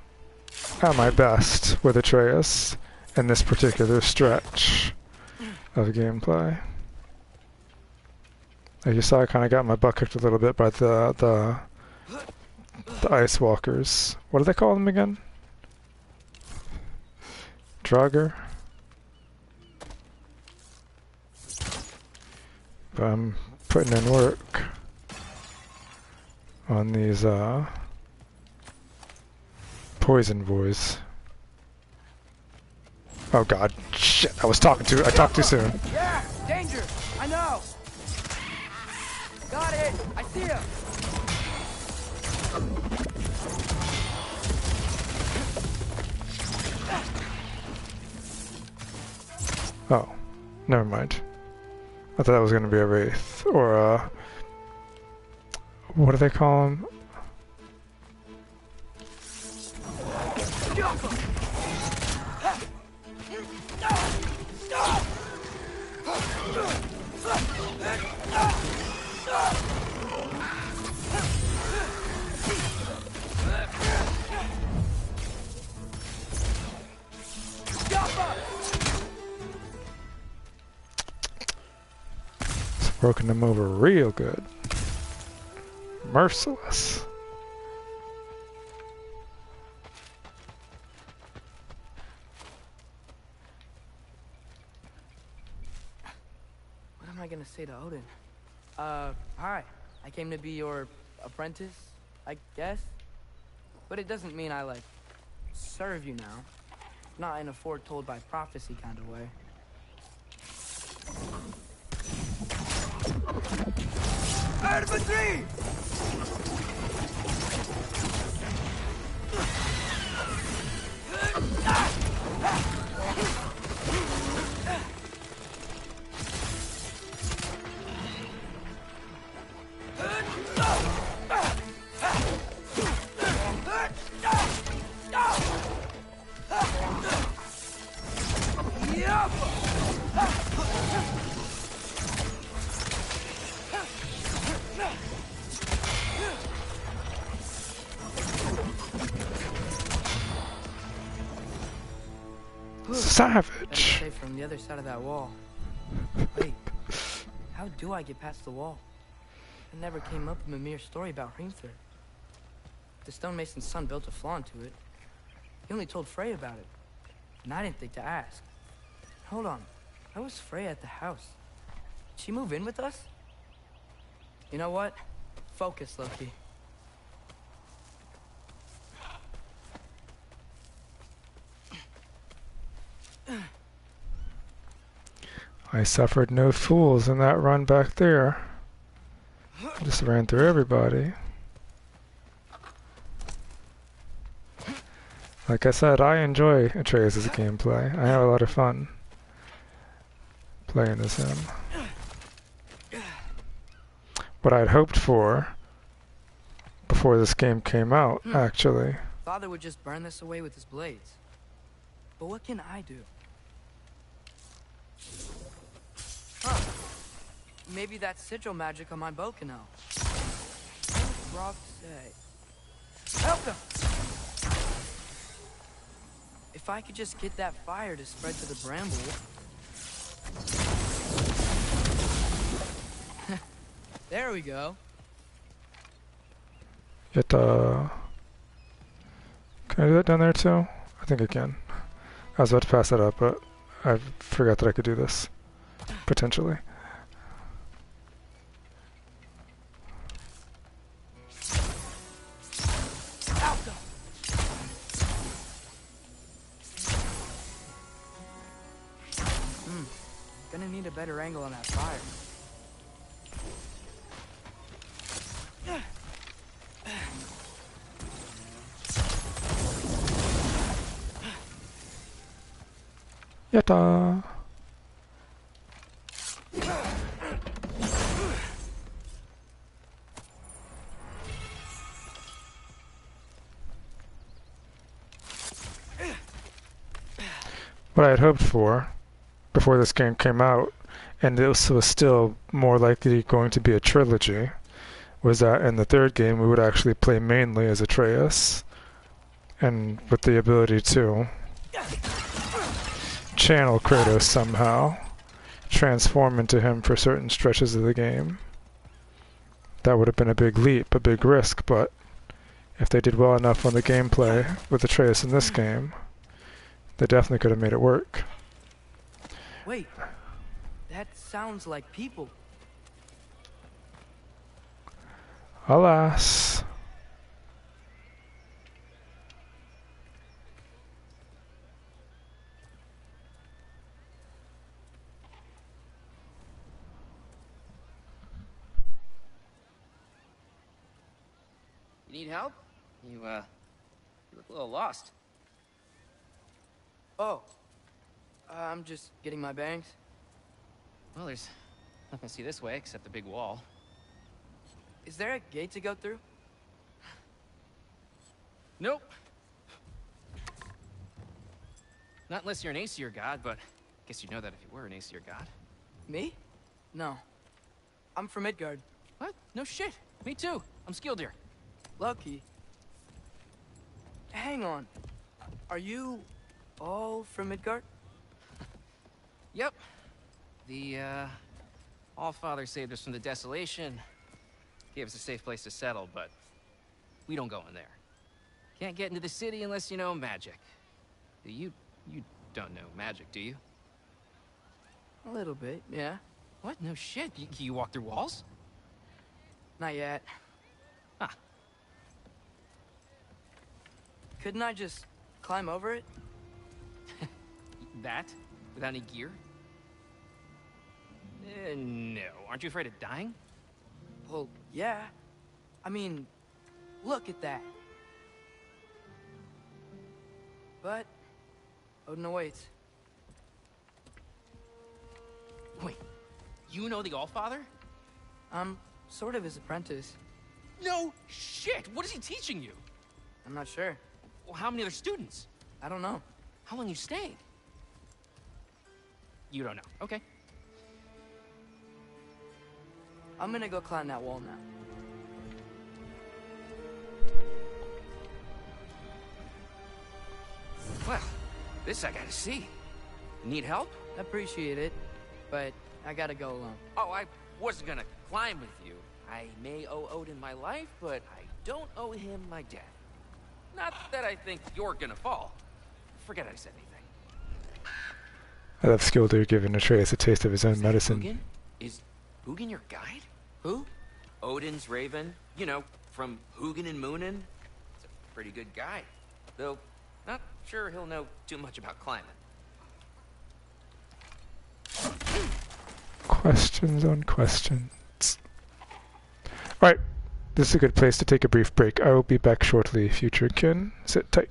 at my best with Atreus in this particular stretch of gameplay. Like you saw, I kind of got my butt kicked a little bit by the Ice Walkers. What do they call them again? Draugr? But I'm putting in work on these poison boys. Oh god, shit, I talked too soon.
Yeah, danger, I know. Got it, I see him.
Oh, never mind. I thought that was going to be a wraith, or what do they call them? It's working them over real good. Merciless.
What am I gonna say to Odin? Hi. I came to be your apprentice, I guess? But it doesn't mean I, like, serve you now. Not in a foretold by prophecy kind of way. Infantry!
Savage.
Safe from the other side of that wall. Wait, how do I get past the wall? It never came up in Mimir's story about Hrimthur. The stonemason's son built a flaw into it. He only told Frey about it, and I didn't think to ask. Hold on, how was Frey at the house? Did she move in with us? You know what? Focus, Loki.
I suffered no fools in that run back there. Just ran through everybody. Like I said, I enjoy Atreus' gameplay. I have a lot of fun playing as him. What I'd hoped for before this game came out, actually.
Father would just burn this away with his blades. But what can I do? Huh. Maybe that sigil magic on my bow can help. What did Rock say? Help them! If I could just get that fire to spread to the bramble. There we go.
Can I do that down there too? I think I can. I was about to pass that up, but I forgot that I could do this. Potentially.
Gonna need a better angle on that fire.
Yatta! What I had hoped for before this game came out, and this was still more likely going to be a trilogy, was that in the third game we would actually play mainly as Atreus, and with the ability to channel Kratos somehow, transform into him for certain stretches of the game. That would have been a big leap, a big risk, but if they did well enough on the gameplay with Atreus in this game, they definitely could have made it work.
Wait, that sounds like people.
Alas.
You need help? You look a little lost.
Oh, I'm just getting my bangs.
Well, there's nothing to see this way except the big wall.
Is there a gate to go through?
Nope. Not unless you're an Aesir god, but I guess you'd know that if you were an Aesir god.
Me? No. I'm from Midgard.
What? No shit. Me too. I'm skilled here.
Lucky. Hang on. Are you all from Midgard?
Yep. The, Allfather saved us from the desolation. Gave us a safe place to settle, but we don't go in there. Can't get into the city unless you know magic. You don't know magic, do you?
A little bit, yeah.
What? No shit. You walk through walls?
Not yet.
Huh.
Couldn't I just climb over it?
That? Without any gear? No. Aren't you afraid of dying?
Well, yeah. I mean, look at that. But Odin awaits.
Wait, you know the Allfather?
I'm sort of his apprentice.
No shit! What is he teaching you?
I'm not sure.
Well, how many other students?
I don't know.
How long you stayed? You don't know. Okay.
I'm gonna go climb that wall now.
Well, this I gotta see. Need help?
Appreciate it, but I gotta go alone.
Oh, I wasn't gonna climb with you. I may owe Odin my life, but I don't owe him my death. Not that I think you're gonna fall. Forget I said anything.
I love Skildir giving Atreus a taste of his own medicine.
Hugin? Is Hugin your guide? Who? Odin's raven. You know, from Hugin and Moonin. He's a pretty good guy. Though, not sure he'll know too much about climbing.
Questions on questions. Right, this is a good place to take a brief break. I will be back shortly, future kin. Sit tight.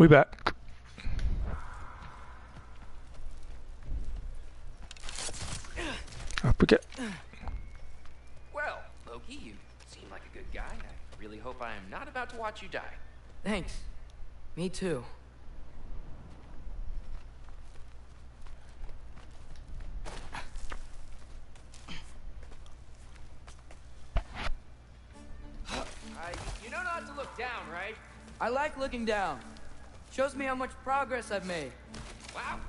We back. Up we get.
Well, Loki, you seem like a good guy. I really hope I am not about to watch you die.
Thanks. Me too.
You know not to look down, right?
I like looking down. Shows me how much progress I've made.
Wow.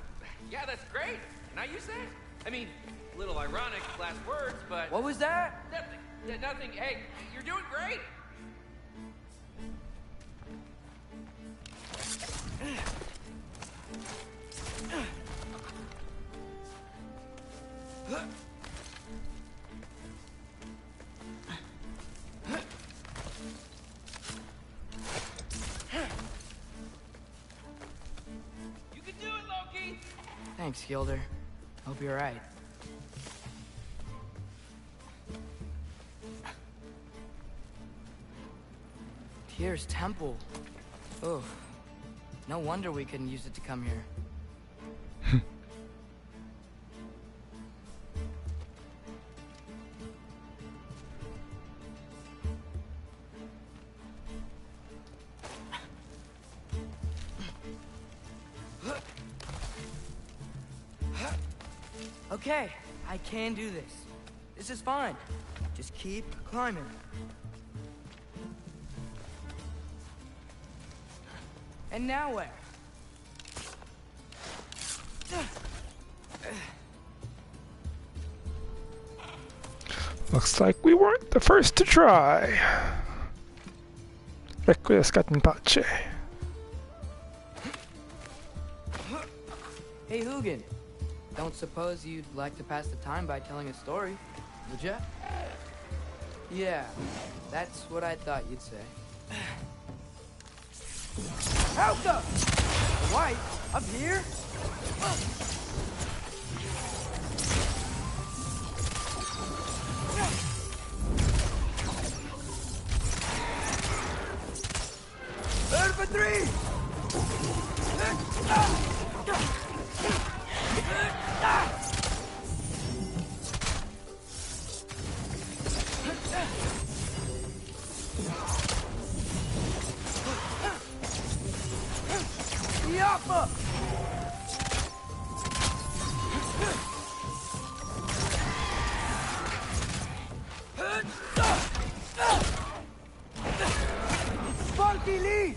Yeah, that's great. Can I use that? I mean, a little ironic last words, but...
What was that?
Nothing. Yeah, nothing. Hey, you're doing great. You can do it, Loki.
Thanks, Gilder. Hope you're right. Tyr's temple. Oh, no wonder we couldn't use it to come here. Okay, I can do this. This is fine. Just keep climbing. And now where?
Looks like we weren't the first to try. Requiescat in pace.
Hey, Hugin. Don't suppose you'd like to pass the time by telling a story, would ya? Yeah, that's what I thought you'd say. Helga! White, up here? Infantry! Yappa! Funky lead!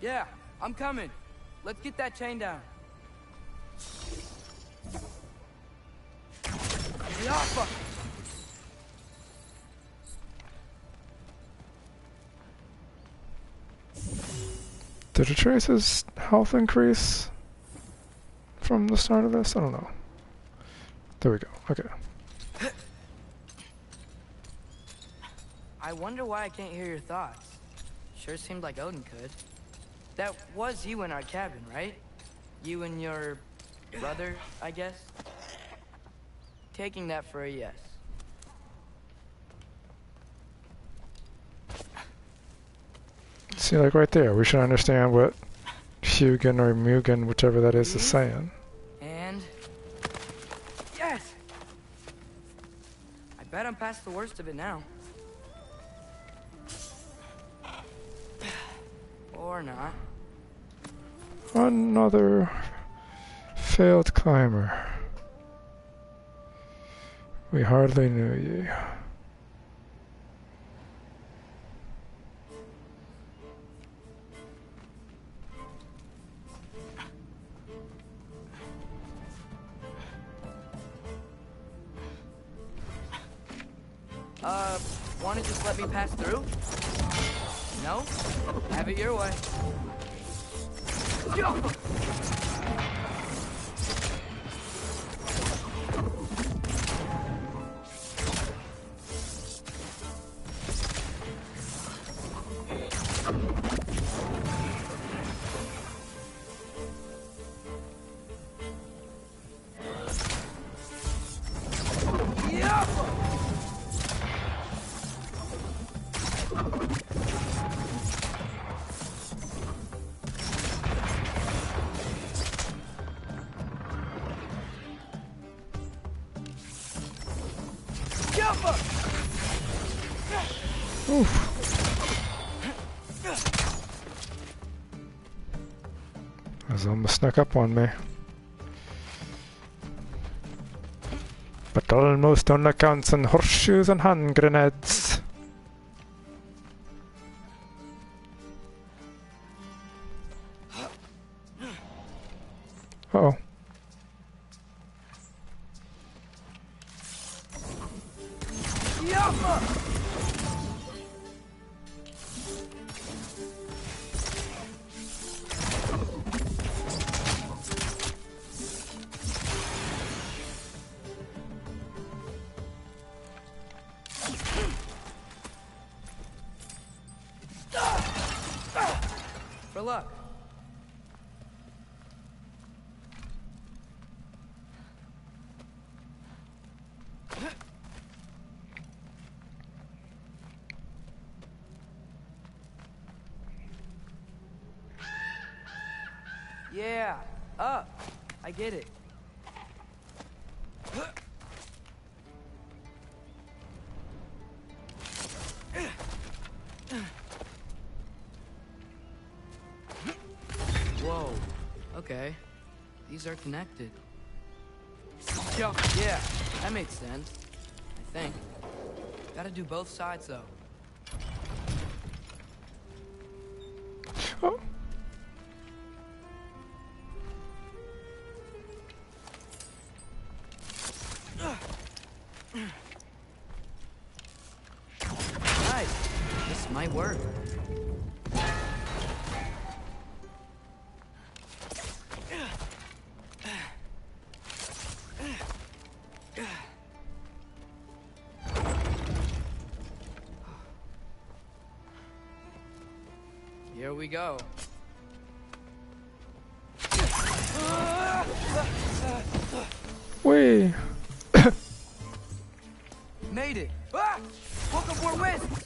Yeah, I'm coming. Let's get that chain down. Yappa!
Did Trace's health increase from the start of this? I don't know. There we go. Okay.
I wonder why I can't hear your thoughts. Sure seemed like Odin could. That was you in our cabin, right? You and your brother, I guess? Taking that for a yes.
See, like right there, we should understand what Hugin or Mugen, whichever that is saying.
And... yes! I bet I'm past the worst of it now. Or not.
Another failed climber. We hardly knew ye.
Wanna just let me pass through? No? Have it your way.
Oof. That almost snuck up on me. But almost on accounts and horseshoes and hand grenades. Uh-oh.
For luck. Yeah, up. I get it. Whoa. Okay. These are connected. Yeah, that makes sense. I think. Gotta do both sides, though.
Oh.
Nice. This might work. Here we go.
Whee!
Made it! Ah! Woke up more wisps!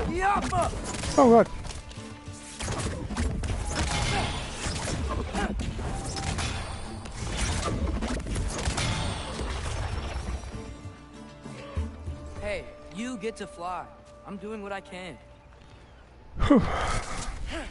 Yappa!
Oh god.
Hey, you get to fly. I'm doing what I can.
Whew.
Huh.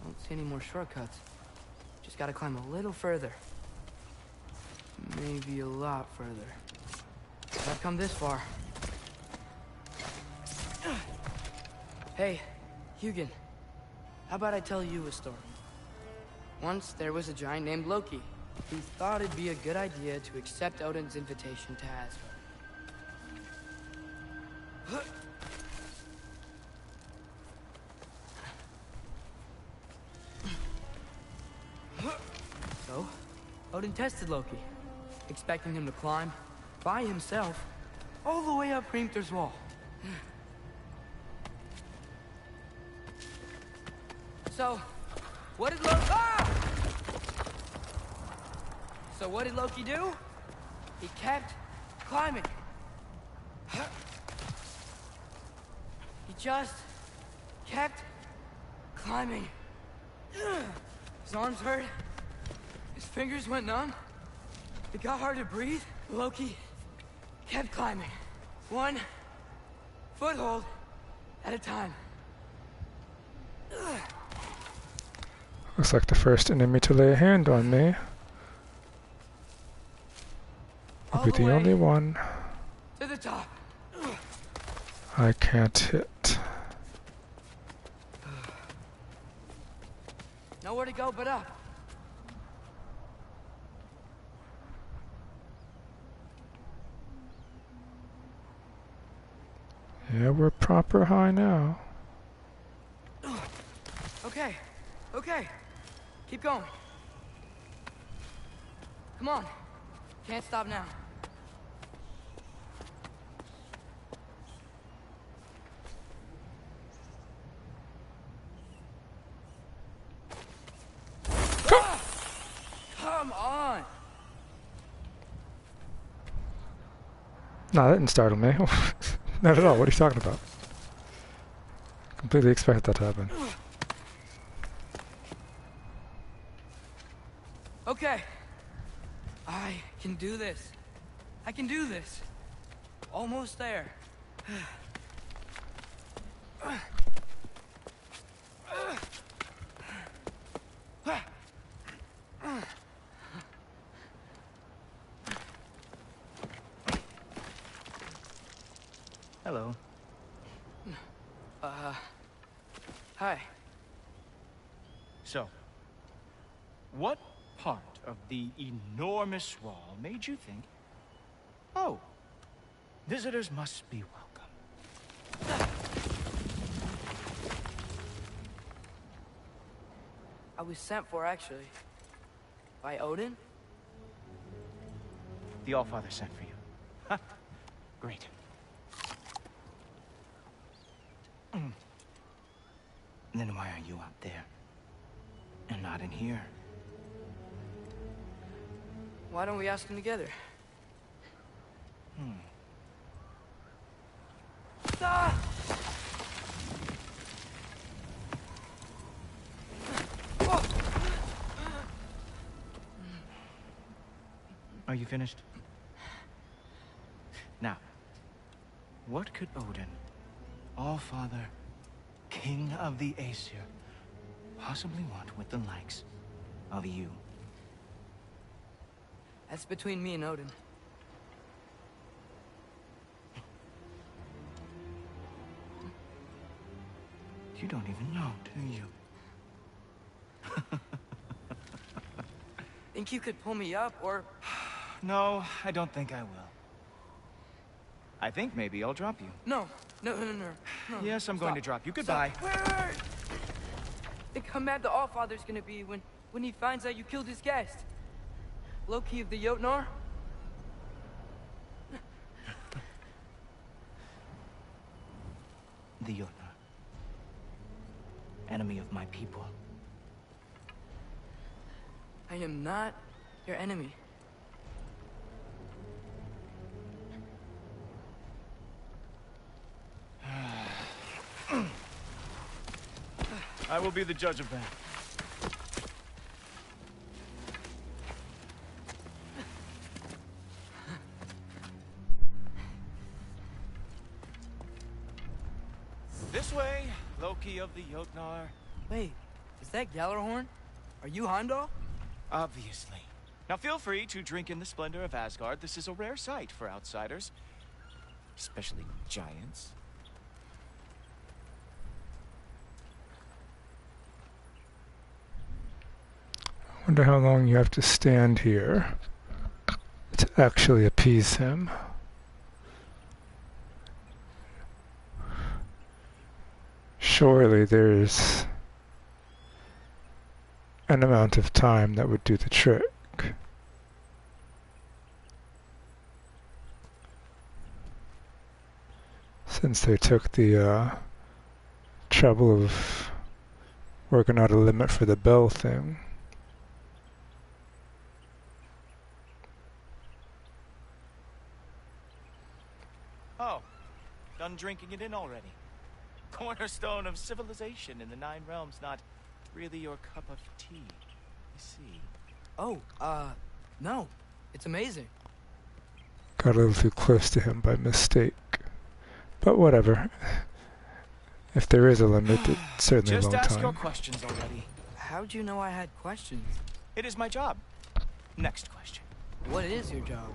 Don't see any more shortcuts. Just gotta climb a little further. Maybe a lot further. I've come this far. Hey, Hugin. How about I tell you a story? Once there was a giant named Loki who thought it'd be a good idea to accept Odin's invitation to Asgard. So, Odin tested Loki, expecting him to climb by himself all the way up Hrimthur's wall. So, what did Loki... Ah! So what did Loki do? He kept climbing. He just kept climbing. His arms hurt. His fingers went numb. It got hard to breathe. Loki kept climbing. One foothold at a time.
Looks like the first enemy to lay a hand on me. Will be the only one
To the top.
I can't hit.
Nowhere to go but up.
Yeah, we're proper high now.
Okay, okay. Keep going. Come on. Can't stop now. Come on.
No, that didn't startle me. Not at all. What are you talking about? Completely expected that to happen.
Okay. I can do this. I can do this. Almost there.
Hello.
Hi.
So, what part of the enormous wall made you think, oh, visitors must be welcome?
I was sent for, actually. By Odin?
The Allfather sent for you. Huh. Great. Then why are you out there? And not in here?
Why don't we ask them together? Ah!
Are you finished? Now, what could Odin, Allfather, King of the Aesir, possibly want with the likes of you?
That's between me and Odin.
You don't even know, do you?
Think you could pull me up, or...
No, I don't think I will. I think maybe I'll drop you.
No. No.
Yes, I'm going to drop you. Goodbye.
Stop. Wait. Think how mad the Allfather's gonna be when he finds out you killed his guest. Loki of the Jotnar?
The Jotnar. Enemy of my people.
I am not your enemy.
I will be the judge of that. This way, Loki of the Jotnar.
Wait, is that Gjallarhorn? Are you Heimdall?
Obviously. Now feel free to drink in the splendor of Asgard. This is a rare sight for outsiders. Especially giants.
I wonder how long you have to stand here to actually appease him. Surely there's an amount of time that would do the trick. Since they took the trouble of working out a limit for the bell thing.
Oh, done drinking it in already. Cornerstone of civilization in the Nine Realms, not really your cup of tea, you see.
Oh, no. It's amazing.
Got a little too close to him by mistake. But whatever. If there is a limit, it's certainly a long time.
Just ask your questions already.
How'd you know I had questions?
It is my job. Next question.
What is your job?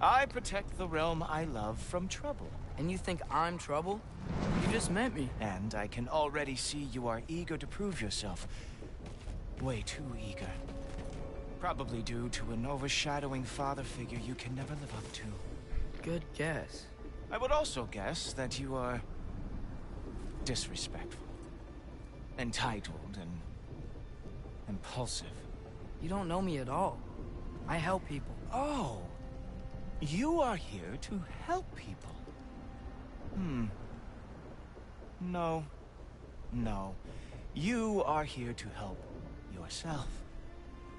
I protect the realm I love from trouble.
And you think I'm trouble? You just met me.
And I can already see you are eager to prove yourself. Way too eager. Probably due to an overshadowing father figure you can never live up to.
Good guess.
I would also guess that you are disrespectful, entitled, and impulsive.
You don't know me at all. I help people.
Oh, you are here to help people. No. You are here to help yourself.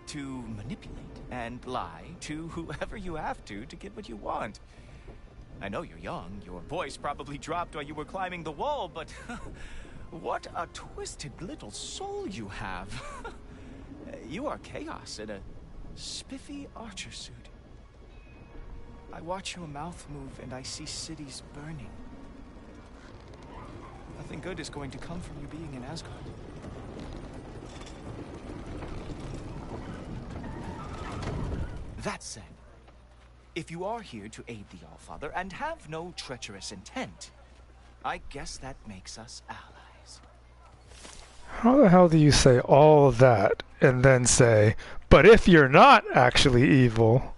To manipulate and lie to whoever you have to get what you want.
I know you're young. Your voice probably dropped while you were climbing the wall, but what a twisted little soul you have. You are chaos in a spiffy archer suit. I watch your mouth move and I see cities burning. Nothing good is going to come from you being in Asgard. That said, if you are here to aid the Allfather and have no treacherous intent, I guess that makes us allies.
How the hell do you say all that and then say, but if you're not actually evil?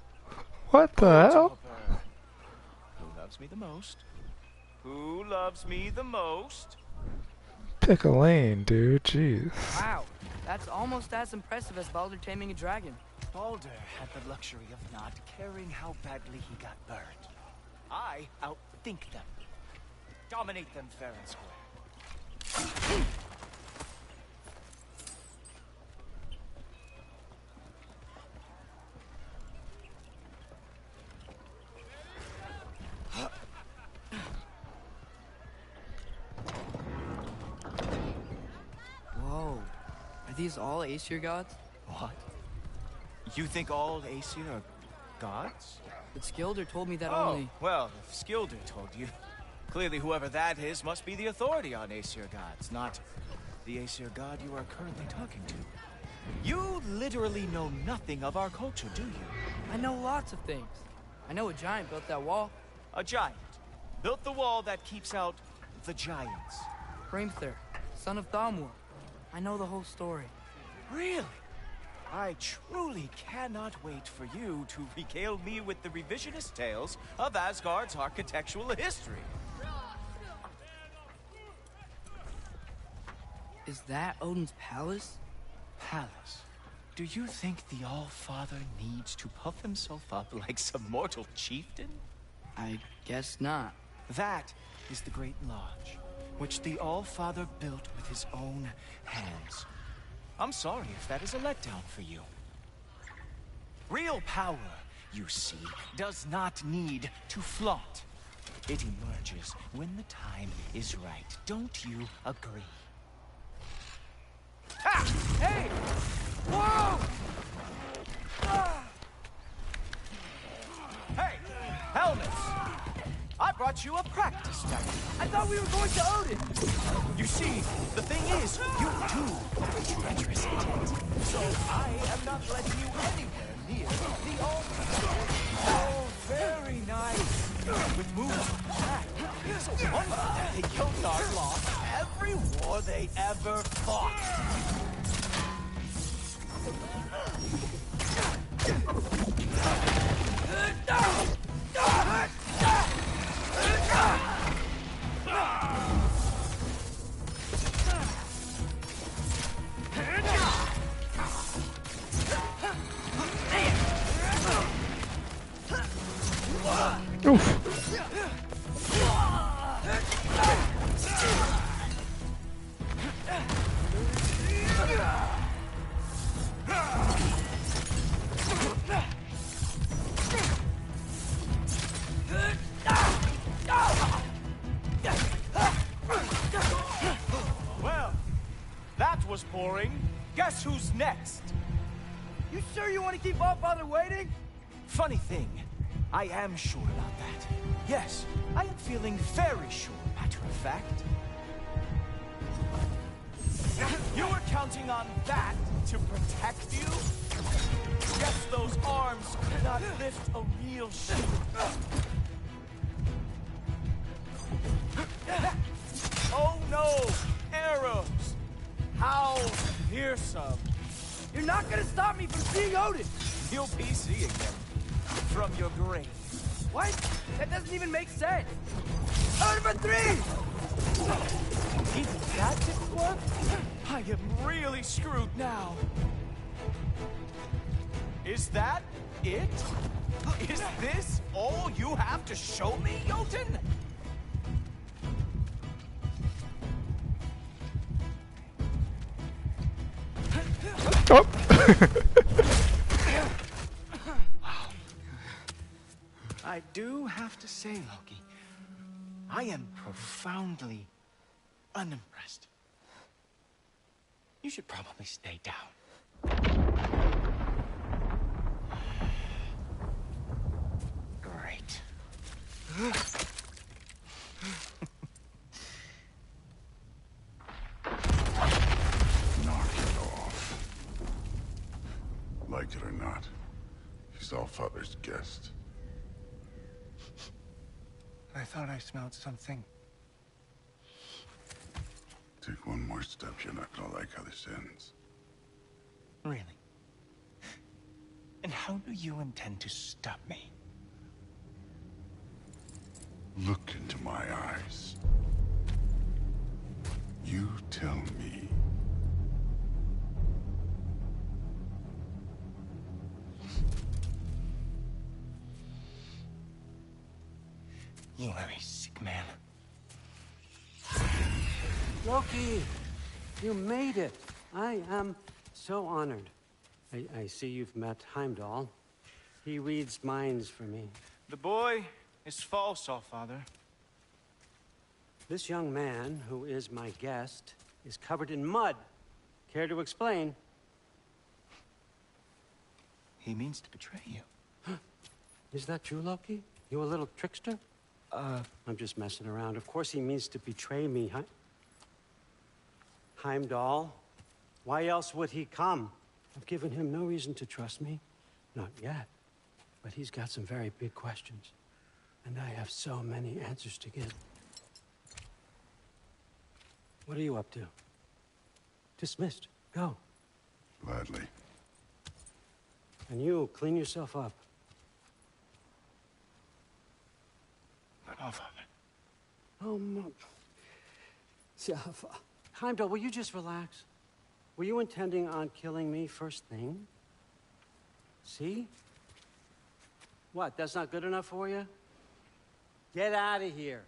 What the hell?
Who loves me the most? Who loves me the most?
Pick a lane, dude. Jeez.
Wow, that's almost as impressive as Baldur taming a dragon.
Baldur had the luxury of not caring how badly he got burned. I outthink them. Dominate them fair and square.
Whoa. Are these all Aesir gods?
What? You think all Aesir are gods?
But Skilder told me that
Oh,
only...
well, if Skilder told you, clearly whoever that is must be the authority on Aesir gods, not the Aesir god you are currently talking to. You literally know nothing of our culture, do you?
I know lots of things. I know a giant built that wall.
A giant built the wall that keeps out the giants.
Hrimthur, son of Thamur. I know the whole story.
Really? I truly cannot wait for you to regale me with the revisionist tales of Asgard's architectural history.
Is that Odin's palace?
Palace? Do you think the All-Father needs to puff himself up like some mortal chieftain?
I guess not.
That is the Great Lodge, which the All-Father built with his own hands. I'm sorry if that is a letdown for you. Real power, you see, does not need to flaunt. It emerges when the time is right. Don't you agree? Ah! Hey! Whoa! Ah! Hey! Helmets! I brought you a practice study.
I thought we were going to Odin!
You see, the thing is, you do have a treacherous intent. So I am not letting you anywhere near the altar. Oh, very nice. With moves like that, it's a wonder that the Jotnar lost every war they ever fought.
Oof.
Well, that was boring. Guess who's next?
You sure you want to keep Allfather waiting?
Funny thing, I am sure about that. Yes, I am feeling very sure, matter of fact. You were counting on that to protect you? Guess those arms could not lift a real shield. Oh no! Arrows! How fearsome!
You're not gonna stop me from seeing Odin!
You'll be seeing them from your grave.
What? That doesn't even make sense! Odin for 3!
Even that didn't work? I am really screwed now. Is that it? Is this all you have to show me, Jotun?
Oh!
I do have to say, Loki, I am profoundly unimpressed. You should probably stay down. Great.
Knock it off. Like it or not, he's Allfather's guest.
I thought I smelled something.
Take one more step, you're not gonna like how this ends.
Really? And how do you intend to stop me?
Look into my eyes. You tell me.
You are a sick man.
Loki, you made it. I am so honored. I see you've met Heimdall. He reads minds for me.
The boy is false, Allfather.
This young man, who is my guest, is covered in mud. Care to explain?
He means to betray you.
Is that true, Loki? You a little trickster? I'm just messing around. Of course he means to betray me, Heimdall. Why else would he come? I've given him no reason to trust me. Not yet. But he's got some very big questions. And I have so many answers to give. What are you up to? Dismissed. Go.
Gladly.
And you, clean yourself up.
But Allfather.
Oh, Heimdall, will you just relax? Were you intending on killing me first thing? See? What, that's not good enough for you? Get out of here.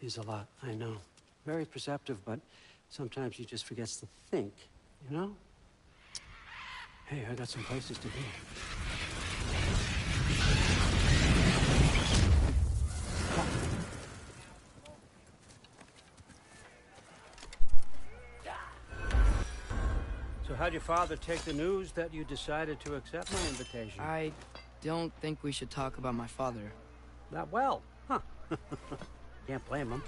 He's a lot, I know. Very perceptive, but sometimes he just forgets to think, you know? Hey, I got some places to be. So how'd your father take the news that you decided to accept my invitation?
I don't think we should talk about my father.
That well, huh? Can't blame him.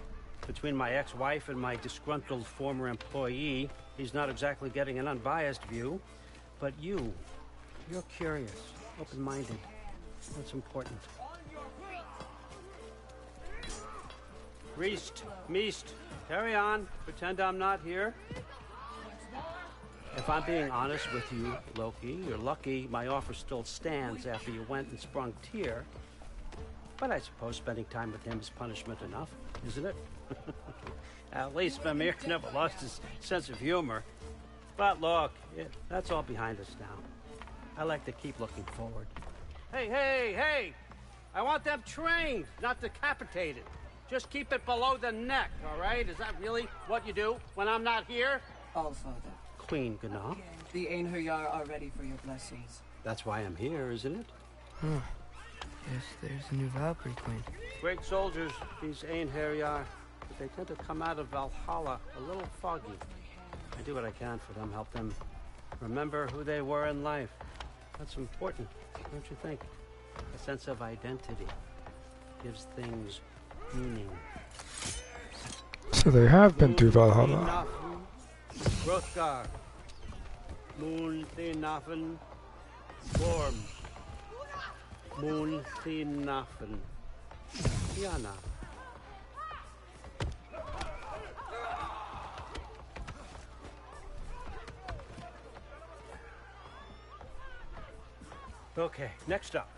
Between my ex-wife and my disgruntled former employee, he's not exactly getting an unbiased view. But you're curious, open-minded. That's important. Meest, carry on. Pretend I'm not here. If I'm being honest with you, Loki, you're lucky my offer still stands after you went and sprung Tyr. But I suppose spending time with him is punishment enough, isn't it? At least Mimir never lost his sense of humor. But look, that's all behind us now. I like to keep looking forward. Hey! I want them trained, not decapitated. Just keep it below the neck, all right? Is that really what you do when I'm not here?
Allfather.
Queen Gná.
The Einherjar are ready for your blessings.
That's why I'm here, isn't it?
Huh. Guess there's a new Valkyrie Queen.
Great soldiers, these Einherjar. But they tend to come out of Valhalla a little foggy. I do what I can for them, help them remember who they were in life. That's important, don't you think? A sense of identity gives things meaning.
So they have been to Valhalla.
Hrothgar. Moon-Thinafen. Worms. Moon-Thinafen. Diana. Okay, next up.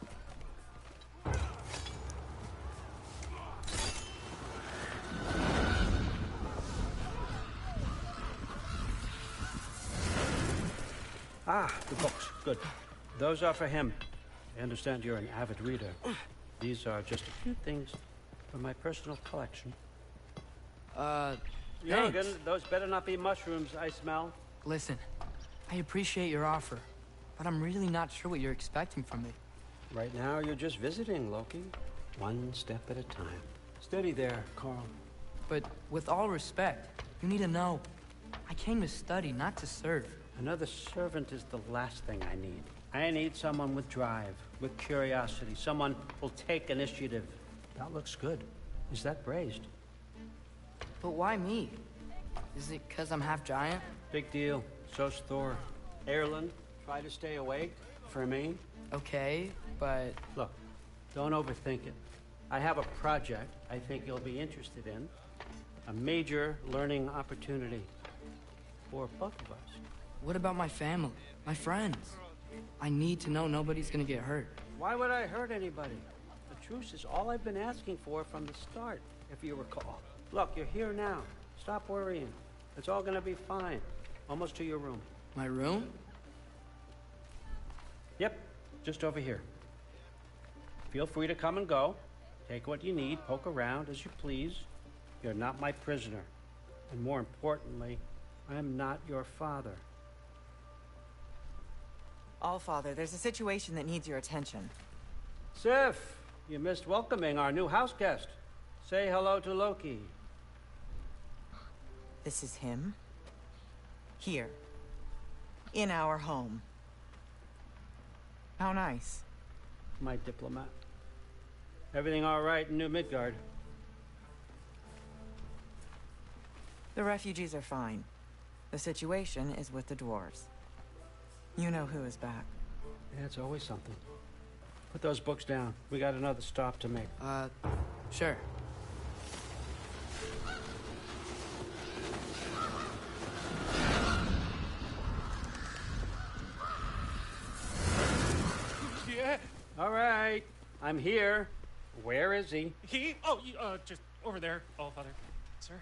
Ah, the books. Good. Those are for him. I understand you're an avid reader. These are just a few things from my personal collection. Jurgen, those better not be mushrooms I smell.
Listen, I appreciate your offer, but I'm really not sure what you're expecting from me.
Right now, you're just visiting, Loki. One step at a time. Steady there, Carl.
But with all respect, you need to know, I came to study, not to serve.
Another servant is the last thing I need. I need someone with drive, with curiosity, someone who'll take initiative. That looks good. Is that braised?
But why me? Is it because I'm half giant?
Big deal. So's Thor. Erland, try to stay awake. For me.
Okay, but...
Look, don't overthink it. I have a project I think you'll be interested in. A major learning opportunity. For both of us.
What about my family? My friends? I need to know nobody's gonna get hurt.
Why would I hurt anybody? The truce is all I've been asking for from the start, if you recall. Look, you're here now. Stop worrying. It's all gonna be fine. Almost to your room.
My room?
Yep, just over here. Feel free to come and go. Take what you need, poke around as you please. You're not my prisoner. And more importantly, I'm not your father.
Allfather, there's a situation that needs your attention.
Sif, you missed welcoming our new house guest. Say hello to Loki.
This is him? Here. In our home. How nice.
My diplomat. Everything all right in New Midgard?
The refugees are fine. The situation is with the dwarves. You know who is back.
Yeah, it's always something. Put those books down. We got another stop to make.
Sure.
Yeah?
All right. I'm here. Where is he?
Oh, just over there, Allfather. Sir?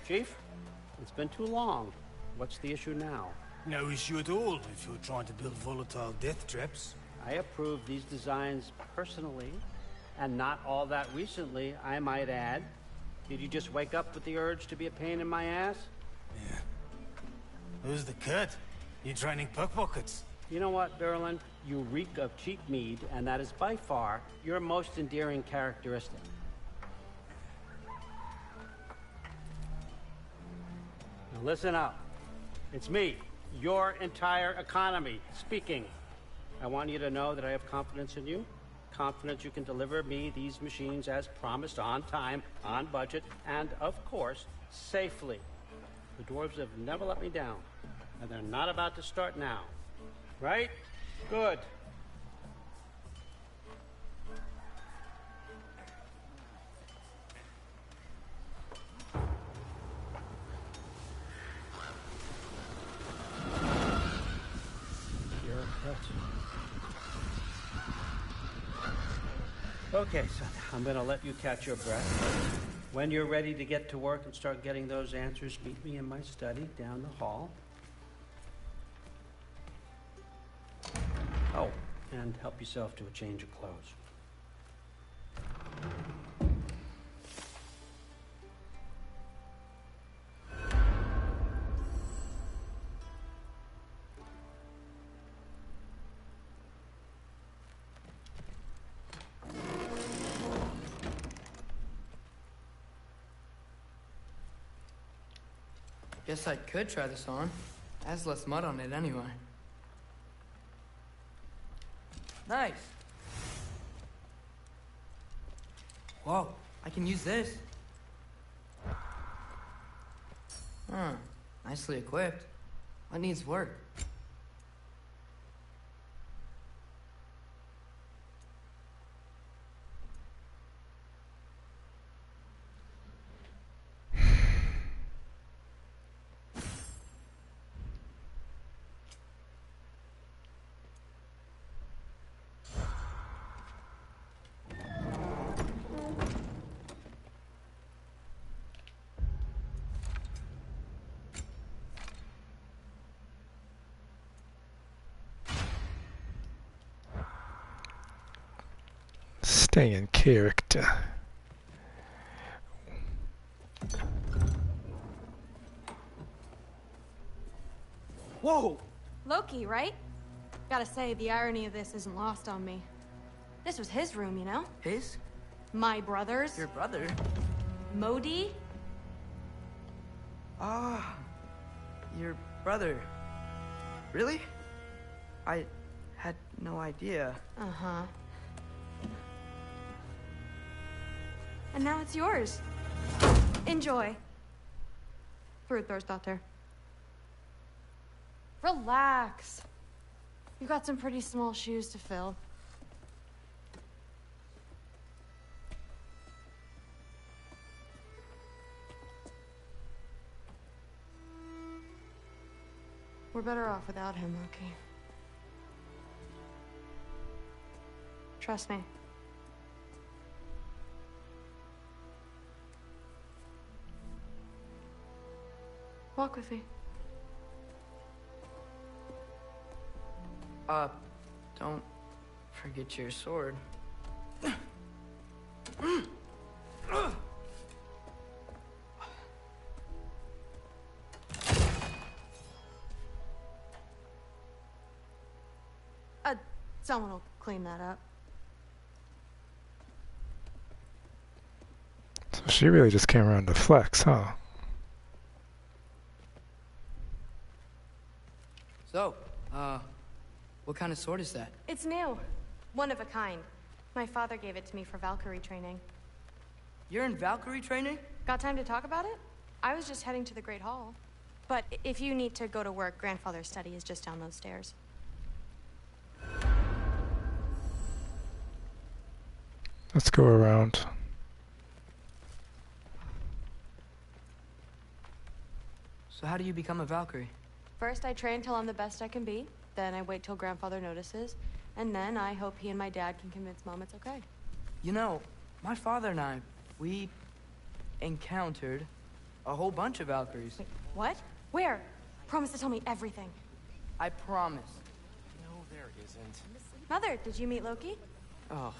Chief, it's been too long. What's the issue now?
No issue at all if you're trying to build volatile death traps.
I approve these designs personally, and not all that recently, I might add. Did you just wake up with the urge to be a pain in my ass?
Yeah. Who's the cut? You training pickpockets?
You know what, Durland? You reek of cheap mead, and that is by far your most endearing characteristic. Now listen up. It's me, your entire economy, speaking. I want you to know that I have confidence in you. Confidence you can deliver me these machines as promised, on time, on budget, and, of course, safely. The dwarves have never let me down, and they're not about to start now. Right? Good. Okay, son, I'm gonna let you catch your breath. When you're ready to get to work and start getting those answers, meet me in my study down the hall. Oh, and help yourself to a change of clothes.
Guess I could try this on. Has less mud on it anyway. Nice. Whoa, I can use this. Huh, nicely equipped. What needs work?
Stay in character.
Whoa! Loki, right? Gotta say, the irony of this isn't lost on me. This was his room, you know?
His?
My brother's.
Your brother?
Modi?
Ah, your brother. Really? I had no idea.
Uh-huh. And now it's yours. Enjoy. Frukostdotter. Relax. You've got some pretty small shoes to fill. We're better off without him, Loki. Trust me. Walk with me.
Don't forget your sword.
Someone will clean that up.
So she really just came around to flex, huh?
So, what kind of sword is that?
It's new. One of a kind. My father gave it to me for Valkyrie training.
You're in Valkyrie training?
Got time to talk about it? I was just heading to the Great Hall. But if you need to go to work, Grandfather's study is just down those stairs.
Let's go around.
So how do you become a Valkyrie?
First, I train till I'm the best I can be. Then I wait till Grandfather notices. And then I hope he and my dad can convince Mom it's okay.
You know, my father and I, we encountered a whole bunch of Valkyries.
Wait, what? Where? Promise to tell me everything.
I promise.
No, there isn't.
Mother, did you meet Loki?
Oh.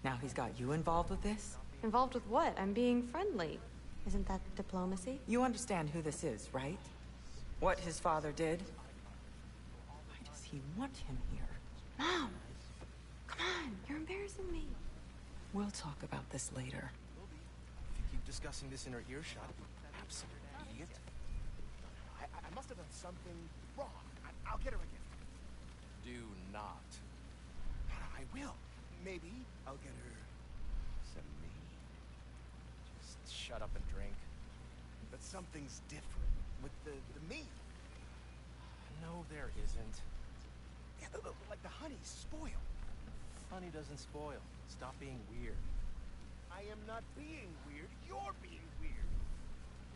Now he's got you involved with this?
Involved with what? I'm being friendly. Isn't that diplomacy?
You understand who this is, right? What his father did? Why does he want him here?
Mom! Come on, you're embarrassing me.
We'll talk about this later.
If you keep discussing this in her earshot, you absolute idiot.
I must have done something wrong. I'll get her a gift.
Do not.
I will. Maybe I'll get her some meat.
Just shut up and drink.
But something's different with the meat.
No, there isn't.
Yeah, like the honey's spoiled.
Honey doesn't spoil. Stop being weird.
I am not being weird. You're being weird.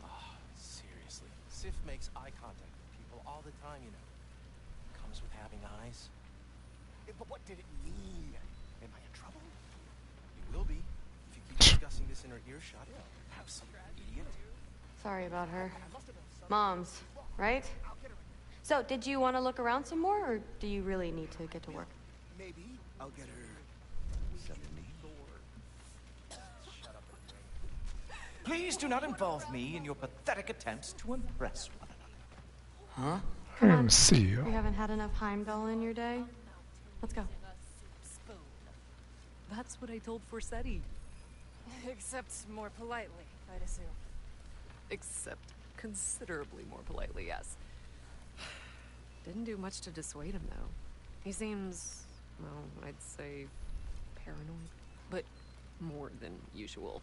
Ah, seriously. Sif makes eye contact with people all the time, you know. Comes with having eyes.
But what did it mean? Am I in trouble?
You will be if you keep discussing this in her earshot. Absolute idiot.
Sorry about her. Moms, right? So, did you want to look around some more, or do you really need to get to work?
Maybe I'll get her some meat.
Shut up and drink.
Please do not involve me in your pathetic attempts to impress one another.
Huh?
See
You
you.
haven't had enough Heimdall in your day? Let's go.
That's what I told Forsetti.
Except more politely, I'd assume.
Except considerably more politely, yes. Didn't do much to dissuade him, though. He seems, well, I'd say paranoid, but more than usual.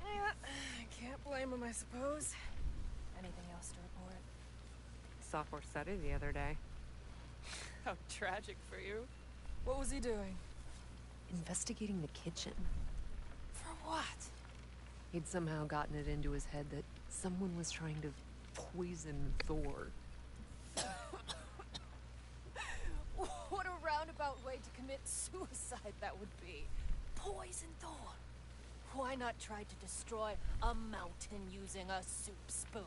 Yeah, can't blame him, I suppose. Anything else to report?
Saw Forsetti the other day.
How tragic for you. What was he doing?
Investigating the kitchen.
For what?
He'd somehow gotten it into his head that someone was trying to poison Thor.
What a roundabout way to commit suicide that would be. Poison Thor. Why not try to destroy a mountain using a soup spoon?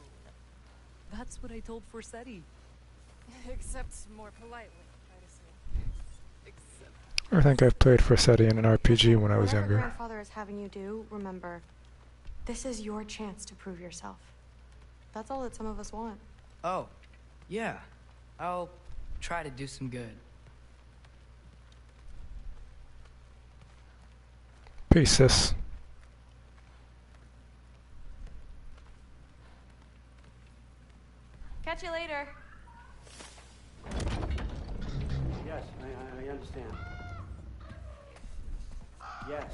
That's what I told Forsetti.
Except more politely, I'd assume.
Except
I think I've played Forseti in an RPG when I was
Whatever
younger.
Grandfather is having you do, remember, this is your chance to prove yourself. That's all that some of us want.
Oh, yeah. I'll try to do some good.
Peace, sis.
Catch you later.
Yes, I understand. Yes.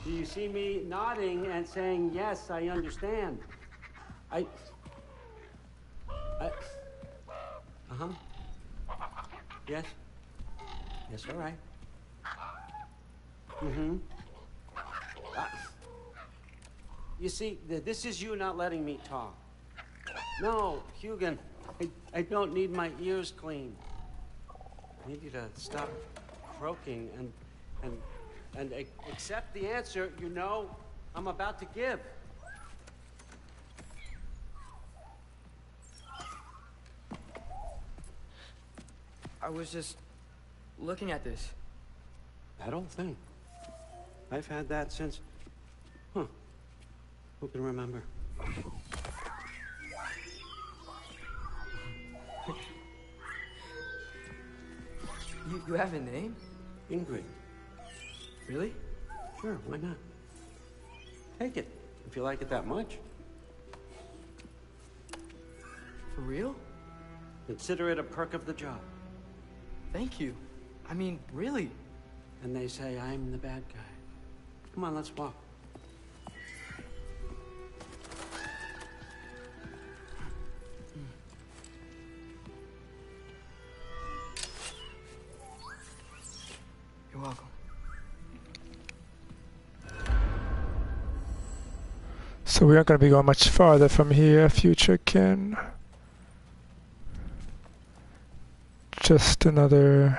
Do you see me nodding and saying, yes, I understand? Uh-huh. Yes. Yes, all right. Mm-hmm. You see, this is you not letting me talk. No, Hugin, I don't need my ears cleaned. I need you to stop croaking and accept the answer you know I'm about to give.
I was just looking at this.
That old thing. I've had that since... Huh. Who can remember?
You have a name?
Ingrid.
Really?
Sure, why not? Take it, if you like it that much.
For real?
Consider it a perk of the job.
Thank you. I mean, really.
And they say I'm the bad guy. Come on, let's walk.
You're welcome.
So we aren't going to be going much farther from here, future kin. Just another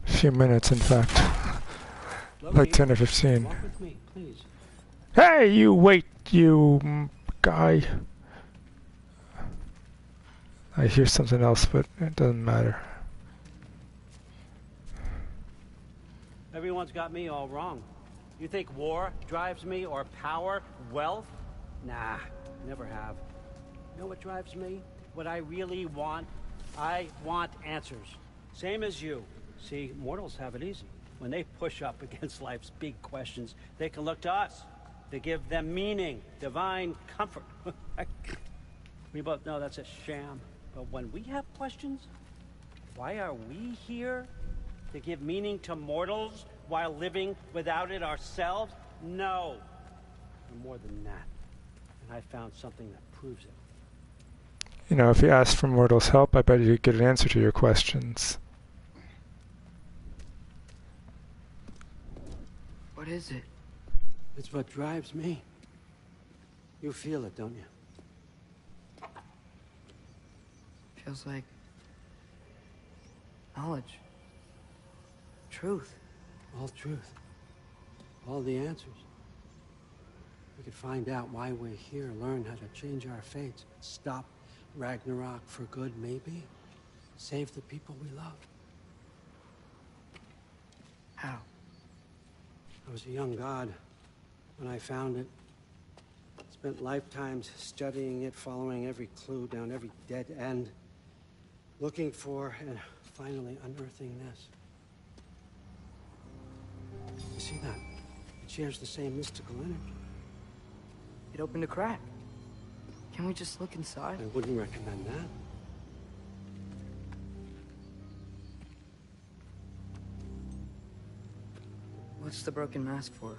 few minutes, in fact. Like 10 or 15.
Walk with me, please.
Hey, you wait, you guy. I hear something else, but it doesn't matter.
Everyone's got me all wrong. You think war drives me, or power, wealth? Nah, never have. You know what drives me? What I really want? I want answers. Same as you. See, mortals have it easy. When they push up against life's big questions, they can look to us. They give them meaning, divine comfort. We both know that's a sham. But when we have questions, why are we here? To give meaning to mortals while living without it ourselves? No. We're more than that. And I found something that proves it.
You know, if you asked for mortals' help, I bet you'd get an answer to your questions.
What is it?
It's what drives me. You feel it, don't you?
Feels like knowledge. Truth.
All truth. All the answers. We could find out why we're here, learn how to change our fates, stop Ragnarok for good, maybe. Save the people we love.
How?
I was a young god when I found it. Spent lifetimes studying it, following every clue down every dead end, looking for and finally unearthing this. You see that? It shares the same mystical energy.
It opened a crack. Can we just look inside?
I wouldn't recommend that.
What's the broken mask for?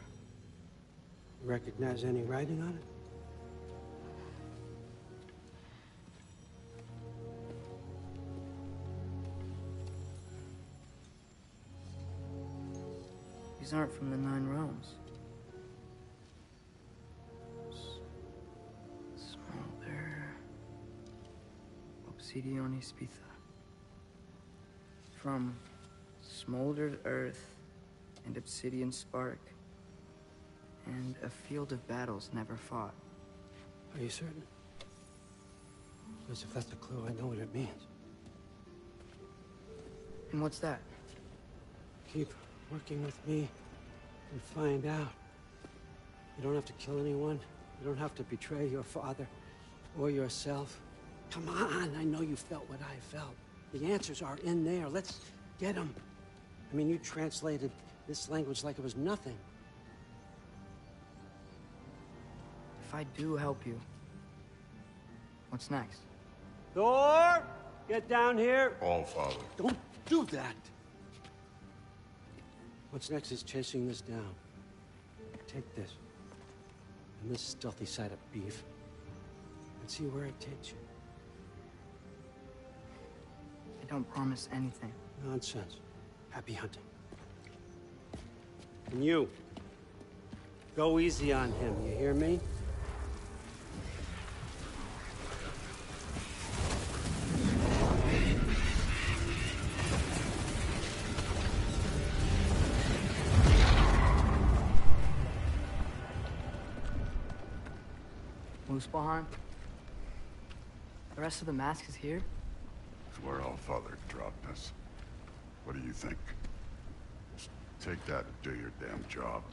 Recognize any writing on it?
These aren't from the Nine Realms. Smolder. Obsidione Spitha. From smoldered earth and obsidian spark. And a field of battles never fought.
Are you certain? Because if that's a clue, I know what it means.
And what's that?
keep working with me and find out. You don't have to kill anyone. You don't have to betray your father or yourself. Come on, I know you felt what I felt. The answers are in there. Let's get them. I mean, you translated this language like it was nothing.
If I do help you, what's next?
Thor! Get down here!
All Father.
Don't do that! What's next is chasing this down. Take this. And this stealthy side of beef. And see where it takes you.
I don't promise anything.
Nonsense. Happy hunting. And you. Go easy on him, you hear me?
Muspelheim? The rest of the mask is here?
It's where All Father dropped us. What do you think? Just take that and do your damn job.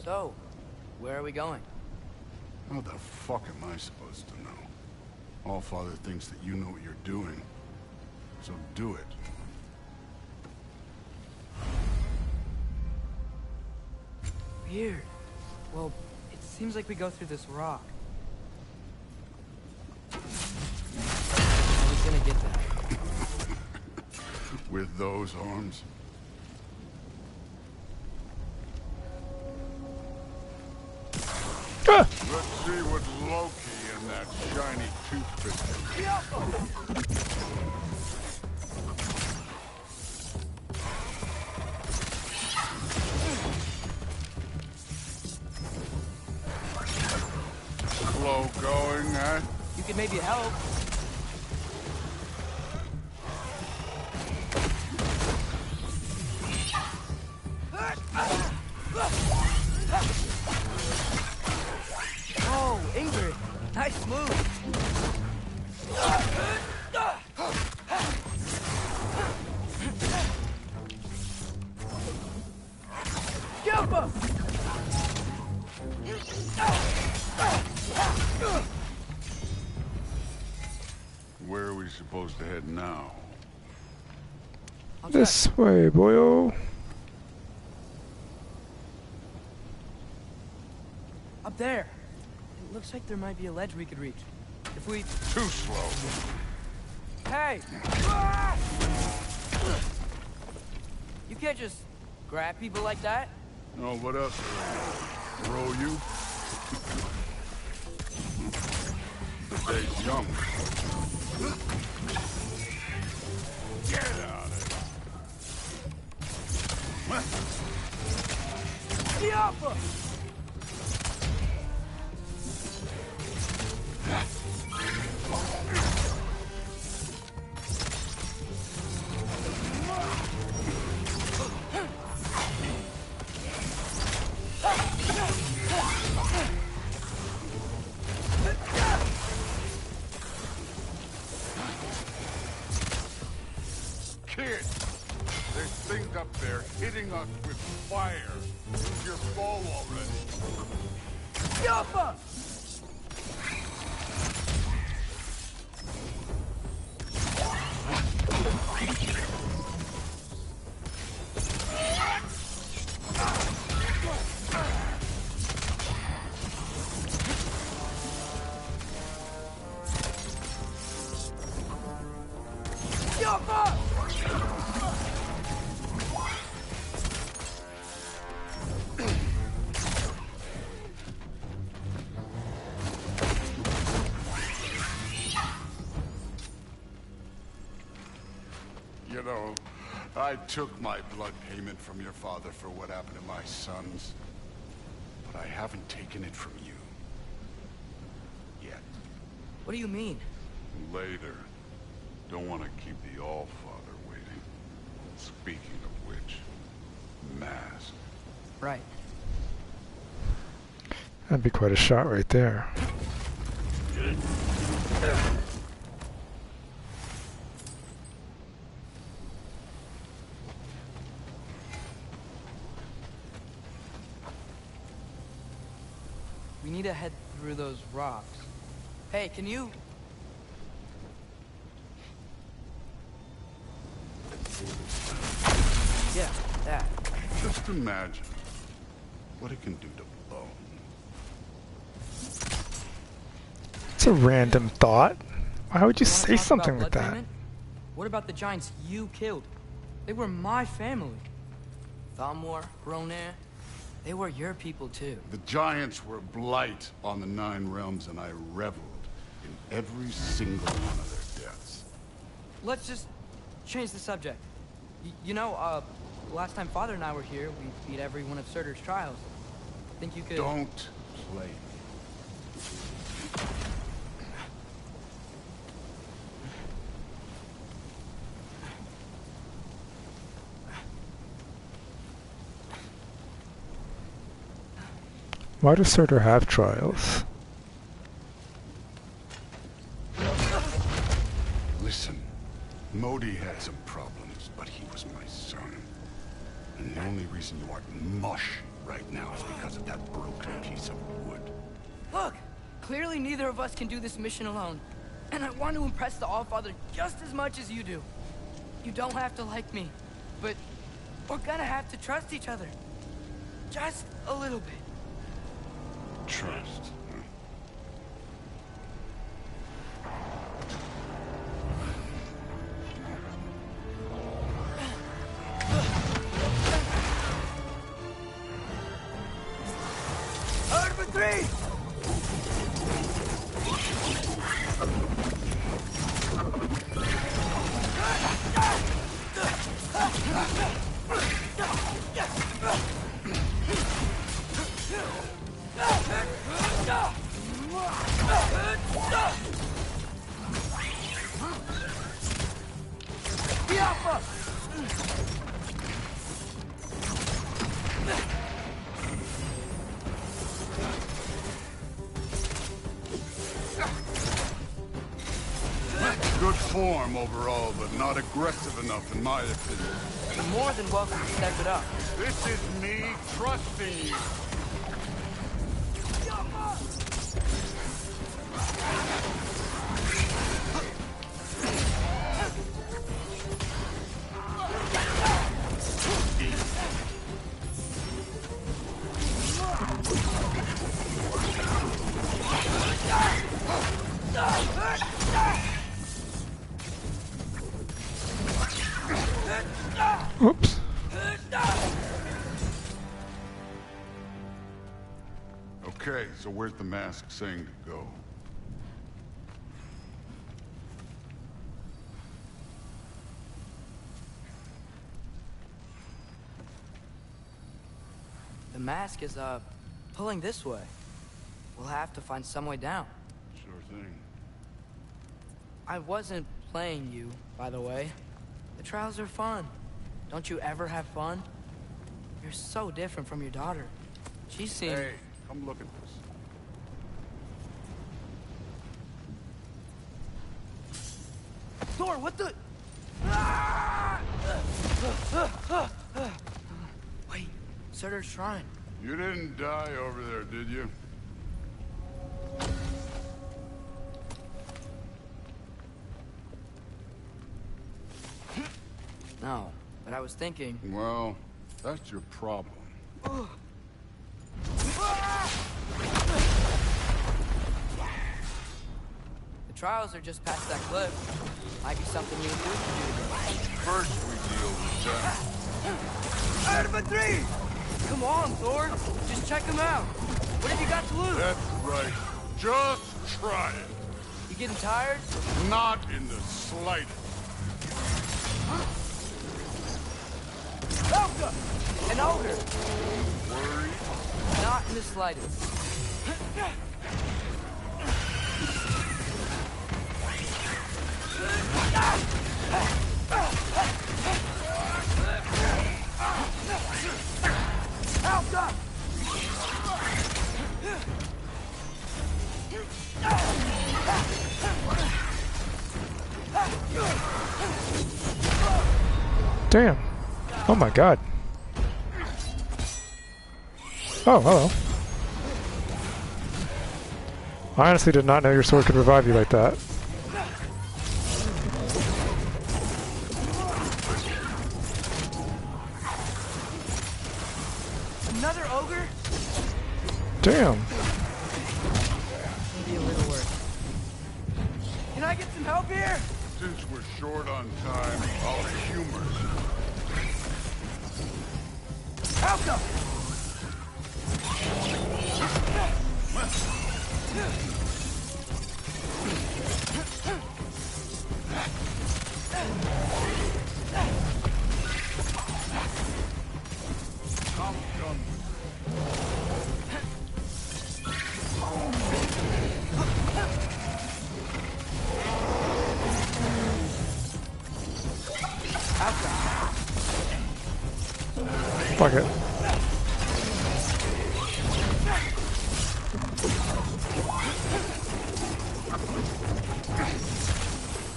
So, where are we going?
How the fuck am I supposed to know? All Father thinks that you know what you're doing. So do it.
Weird. Well, it seems like we go through this rock. I was gonna get that.
With those arms? Let's see what Loki and that shiny toothpick can. Slow going, eh?
You could maybe help. Oh, Ingrid. Nice move. Jump up!
Where are we supposed to head now?
This way, boyo.
Up there. It looks like there might be a ledge we could reach. If we...
Too slow.
Hey! You can't just grab people like that.
Oh, what up? Throw you? Stay young. Get out of here.
Diapa!
Kid, there's things up there hitting us with fire. Use your bow already.
Diapa!
You know, I took my blood payment from your father for what happened to my sons. But I haven't taken it from you. Yet.
What do you mean?
Later. Don't want to keep the All-Father waiting. Speaking of which, mask.
Right.
That'd be quite a shot right there.
We need to head through those rocks. Hey, can you... Yeah, that.
Just imagine what it can do to bone.
It's a random thought. Why would you
wanna
say
talk
something
about
like
blood
that?
payment? What about the giants you killed? They were my family. Thamor, Ronan, they were your people too.
The giants were a blight on the 9 realms, and I reveled in every single one of their deaths.
Let's just change the subject. You know, last time Father and I were here, we beat every one of Surtur's trials. Think you could...
Don't play.
Why does Surtur have trials?
Listen, Modi had some problems, but he was my son. And the only reason you aren't mush right now is because of that broken piece of wood.
Look! Clearly neither of us can do this mission alone. And I want to impress the Allfather just as much as you do. You don't have to like me, but we're gonna have to trust each other. Just a little bit.
Trust. Good form overall, but not aggressive enough in my opinion.
You're more than welcome to step it up.
This is me trusting you.
Oops.
Okay, so where's the mask saying to go?
The mask is, pulling this way. We'll have to find some way down.
Sure thing.
I wasn't playing you, by the way. The trials are fun. Don't you ever have fun? You're so different from your daughter. She seemed...
Hey, come look at this.
Thor, what the... Wait, Surtur's shrine.
You didn't die over there, did you?
No, but I was thinking...
Well, that's your problem.
The trials are just past that cliff. Might be something you and Luke can do.
First we deal with that.
Arma 3! Come on, Thor. Just check him out. What have you got to lose?
That's right. Just try it.
You getting tired?
Not in the slightest.
Elka! An ogre!
Worried?
Not in the slightest. Elka!
Damn. Oh my god. Oh, hello. I honestly did not know your sword could revive you like that.
Another ogre?
Damn.
Maybe a little worse. Can I get some help here?
Since we're short on time, I'll humor you.
Alka!
Fuck it.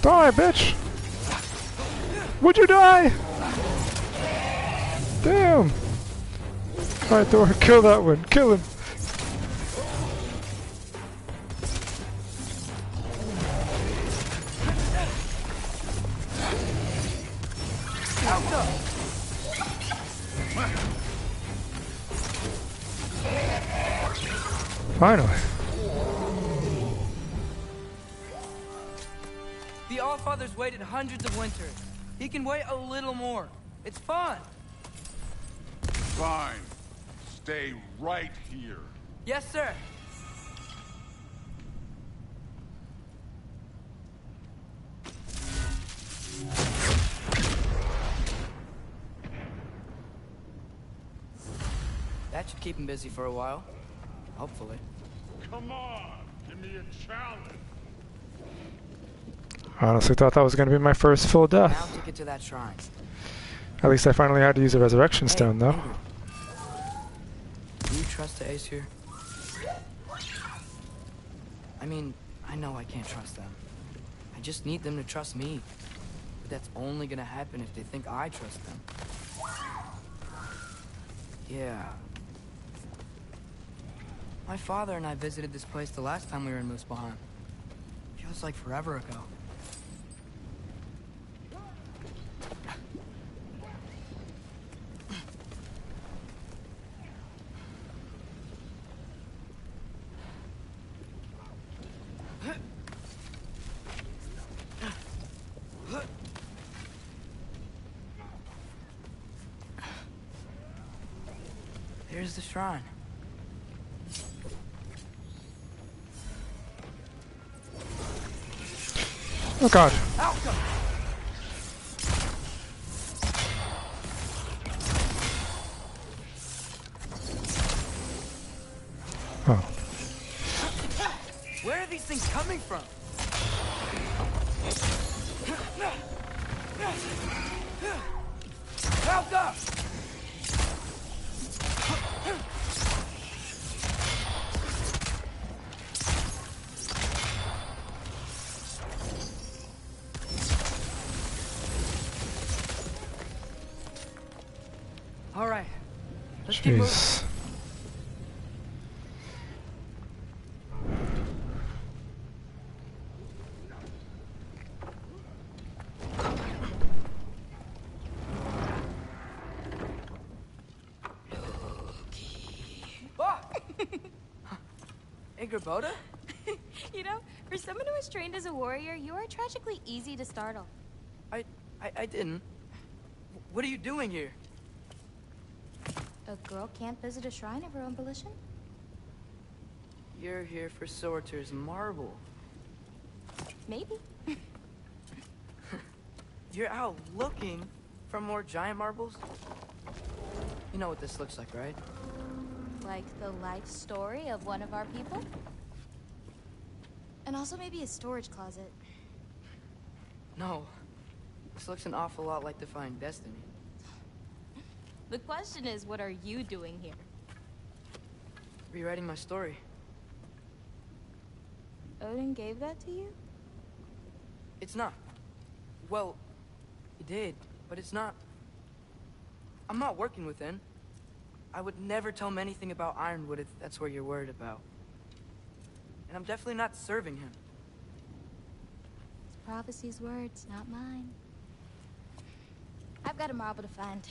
Die, bitch! Would you die? Damn! Alright, Thor, kill that one. Kill him. Finally.
The Allfather's waited hundreds of winters. He can wait a little more. It's fun.
Fine. Stay right here.
Yes, sir. That should keep him busy for a while. Hopefully.
Come on, give me a challenge.
I honestly thought that was going to be my first full death.
Now take it to that shrine.
At least I finally had to use a resurrection stone, though.
Do you trust the Aesir? I mean, I know I can't trust them. I just need them to trust me. But that's only gonna happen if they think I trust them. Yeah. My father and I visited this place the last time we were in Muspelheim. Feels like forever ago. There's the shrine.
Oh god.
Alka!
Oh.
Where are these things coming from? Alka! All right, let's keep moving.
Jeez.
Hey, Gerboda?
You know, for someone who is trained as a warrior, you are tragically easy to startle.
I didn't. What are you doing here?
A girl can't visit a shrine of her own volition?
You're here for Sorter's marble.
Maybe.
You're out looking for more giant marbles? You know what this looks like, right?
Like the life story of one of our people? And also maybe a storage closet.
No. This looks an awful lot like Defying Destiny.
The question is, what are you doing here?
Rewriting my story.
Odin gave that to you?
It's not. Well, he did, but it's not I'm not working with him. I would never tell him anything about Ironwood if that's what you're worried about. And I'm definitely not serving him.
It's Prophecy's words, not mine. I've got a marble to find.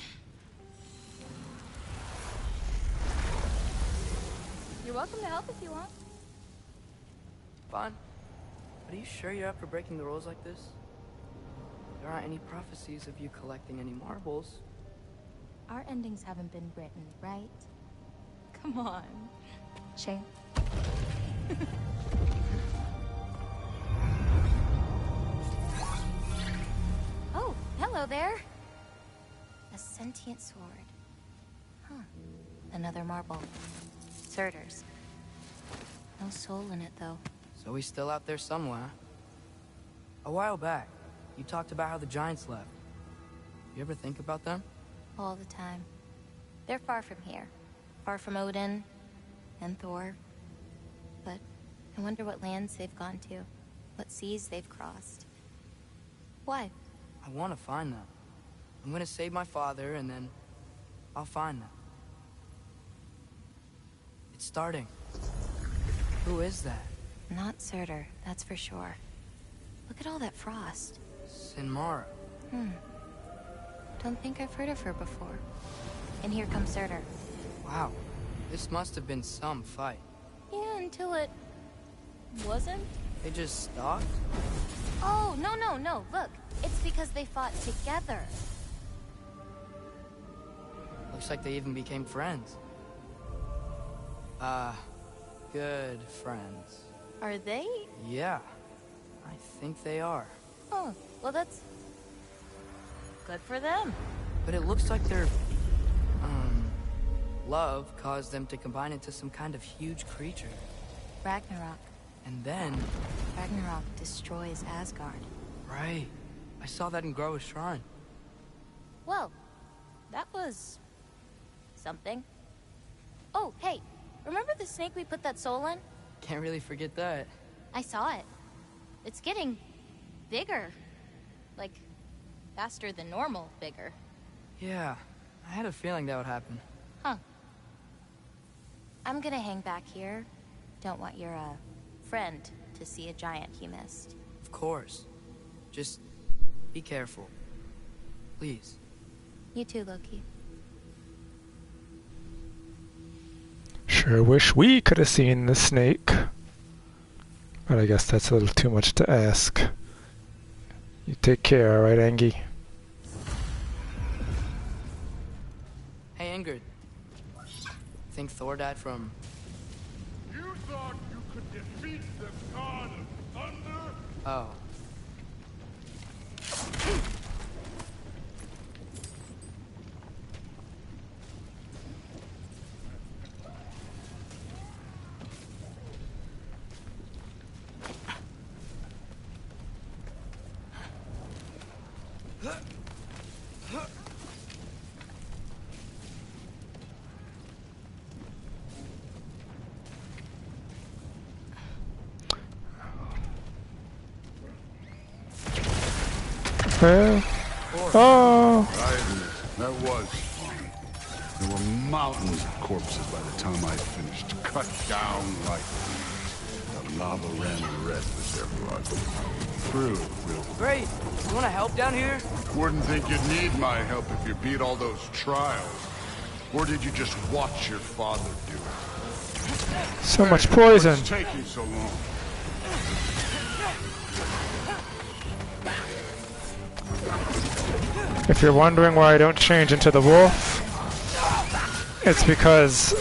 You're welcome to help if you want.
Fine. But are you sure you're up for breaking the rules like this? There aren't any prophecies of you collecting any marbles.
Our endings haven't been written, right? Come on. Shame. Oh, hello there. A sentient sword. Huh. Another marble. Surtur's. No soul in it, though.
So he's still out there somewhere. A while back, you talked about how the giants left. You ever think about them?
All the time. They're far from here. Far from Odin and Thor. But I wonder what lands they've gone to. What seas they've crossed. Why?
I want to find them. I'm gonna save my father, and then I'll find them. It's starting. Who is that?
Not Surtur, that's for sure. Look at all that frost.
Sinmara.
Don't think I've heard of her before. And here comes Surtur.
Wow. This must have been some fight.
Yeah, until it... wasn't?
They just stopped?
Oh, no. Look, it's because they fought together.
Looks like they even became friends. Good friends.
Are they?
Yeah, I think they are.
Oh, well that's... good for them.
But it looks like their... love caused them to combine into some kind of huge creature.
Ragnarok.
And then...
Ragnarok destroys Asgard.
Right. I saw that in Groa's shrine.
Well, that was... something. Oh, hey, remember the snake we put that soul in?
Can't really forget that.
I saw it. It's getting... bigger. Like, faster than normal bigger.
Yeah, I had a feeling that would happen.
Huh. I'm gonna hang back here. Don't want your, friend to see a giant he missed.
Of course. Just be careful. Please.
You too, Loki.
Sure wish we could have seen the snake. But I guess that's a little too much to ask. You take care, alright, Angie?
Hey, Ingrid. Think Thor died from...
You thought you could defeat the god of thunder?
Oh.
Oh!
That was fun. There were mountains of corpses by the time I finished. Cut down like weeds. The lava ran red with their blood. Real.
Great. You want to help down here?
Wouldn't think you'd need my help if you beat all those trials. Or did you just watch your father do it?
So much poison.
What's taking so long?
If you're wondering why I don't change into the wolf, it's because,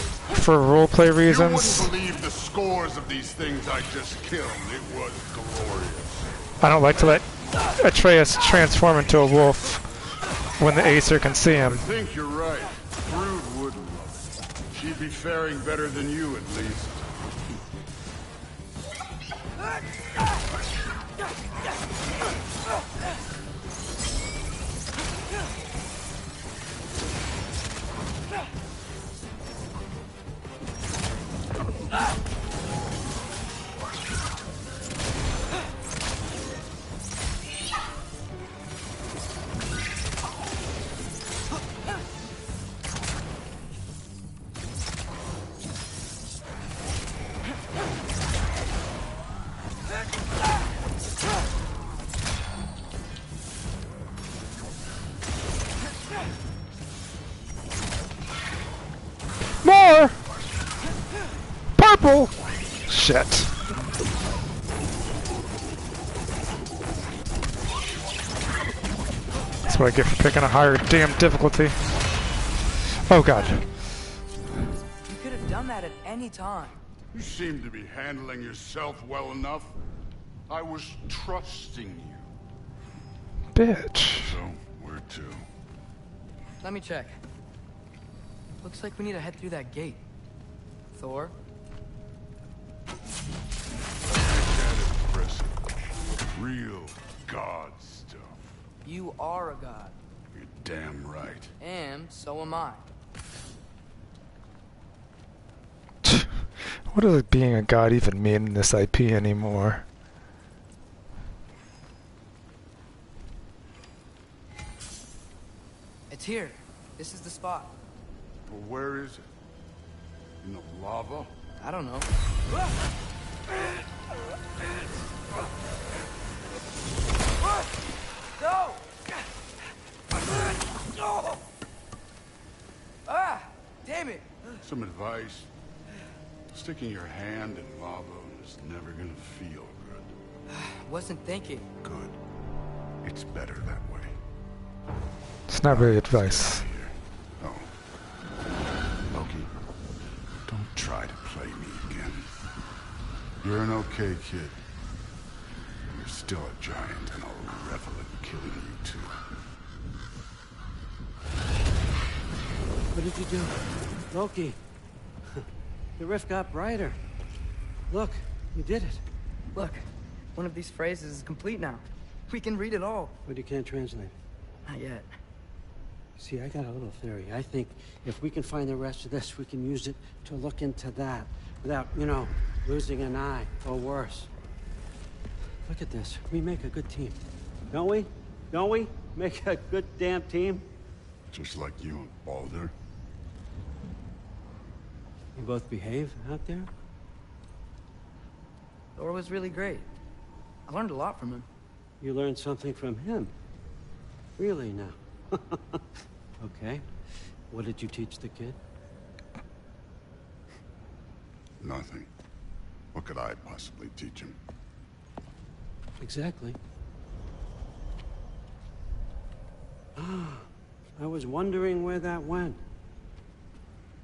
for roleplay reasons,
You wouldn't believe the scores of these things I just killed. It was glorious.
I don't like to let Atreus transform into a wolf when the Acer can see him.
I think you're right. Brood would love it. She'd be faring better than you, at least.
triple! Shit. That's what I get for picking a higher damn difficulty. Oh god.
You could have done that at any time.
You seem to be handling yourself well enough. I was trusting you.
Bitch.
So, where to?
Let me check. Looks like we need to head through that gate. Thor?
Real god stuff.
You are a god.
You're damn right.
And so am I.
What does being a god even mean in this IP anymore?
It's here. This is the spot.
Well, where is it? In the lava?
I don't know. No! Ah! Damn it!
Some advice. Sticking your hand in lava is never gonna feel good.
Wasn't thinking.
Good. It's better that way.
It's not really advice.
Oh. Loki, don't try to play me again. You're an okay kid. You're still a giant, and I'll revel in killing you too.
What did you do? Loki. The rift got brighter. Look, you did it.
Look, one of these phrases is complete now. We can read it all.
But you can't translate.
Not yet.
See, I got a little theory. I think if we can find the rest of this, we can use it to look into that without, you know, losing an eye or worse. Look at this. We make a good team. Don't we? Don't we? Make a good damn team?
Just like you and Baldur.
You both behave out there?
Thor was really great. I learned a lot from him.
You learned something from him? Really now? Okay. What did you teach the kid?
Nothing. What could I possibly teach him?
Exactly. I was wondering where that went.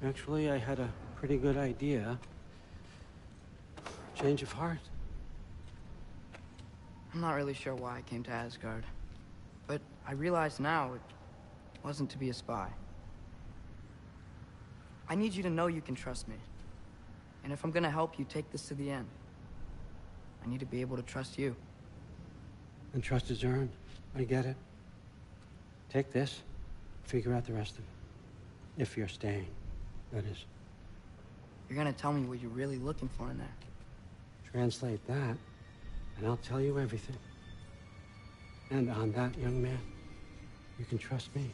Actually, I had a pretty good idea. Change of heart.
I'm not really sure why I came to Asgard. But I realize now it wasn't to be a spy. I need you to know you can trust me. And if I'm gonna help you take this to the end, I need to be able to trust you.
And trust is earned. I get it. Take this, figure out the rest of it. If you're staying, that is.
You're gonna tell me what you're really looking for in there.
Translate that, and I'll tell you everything. And on that, young man, you can trust me.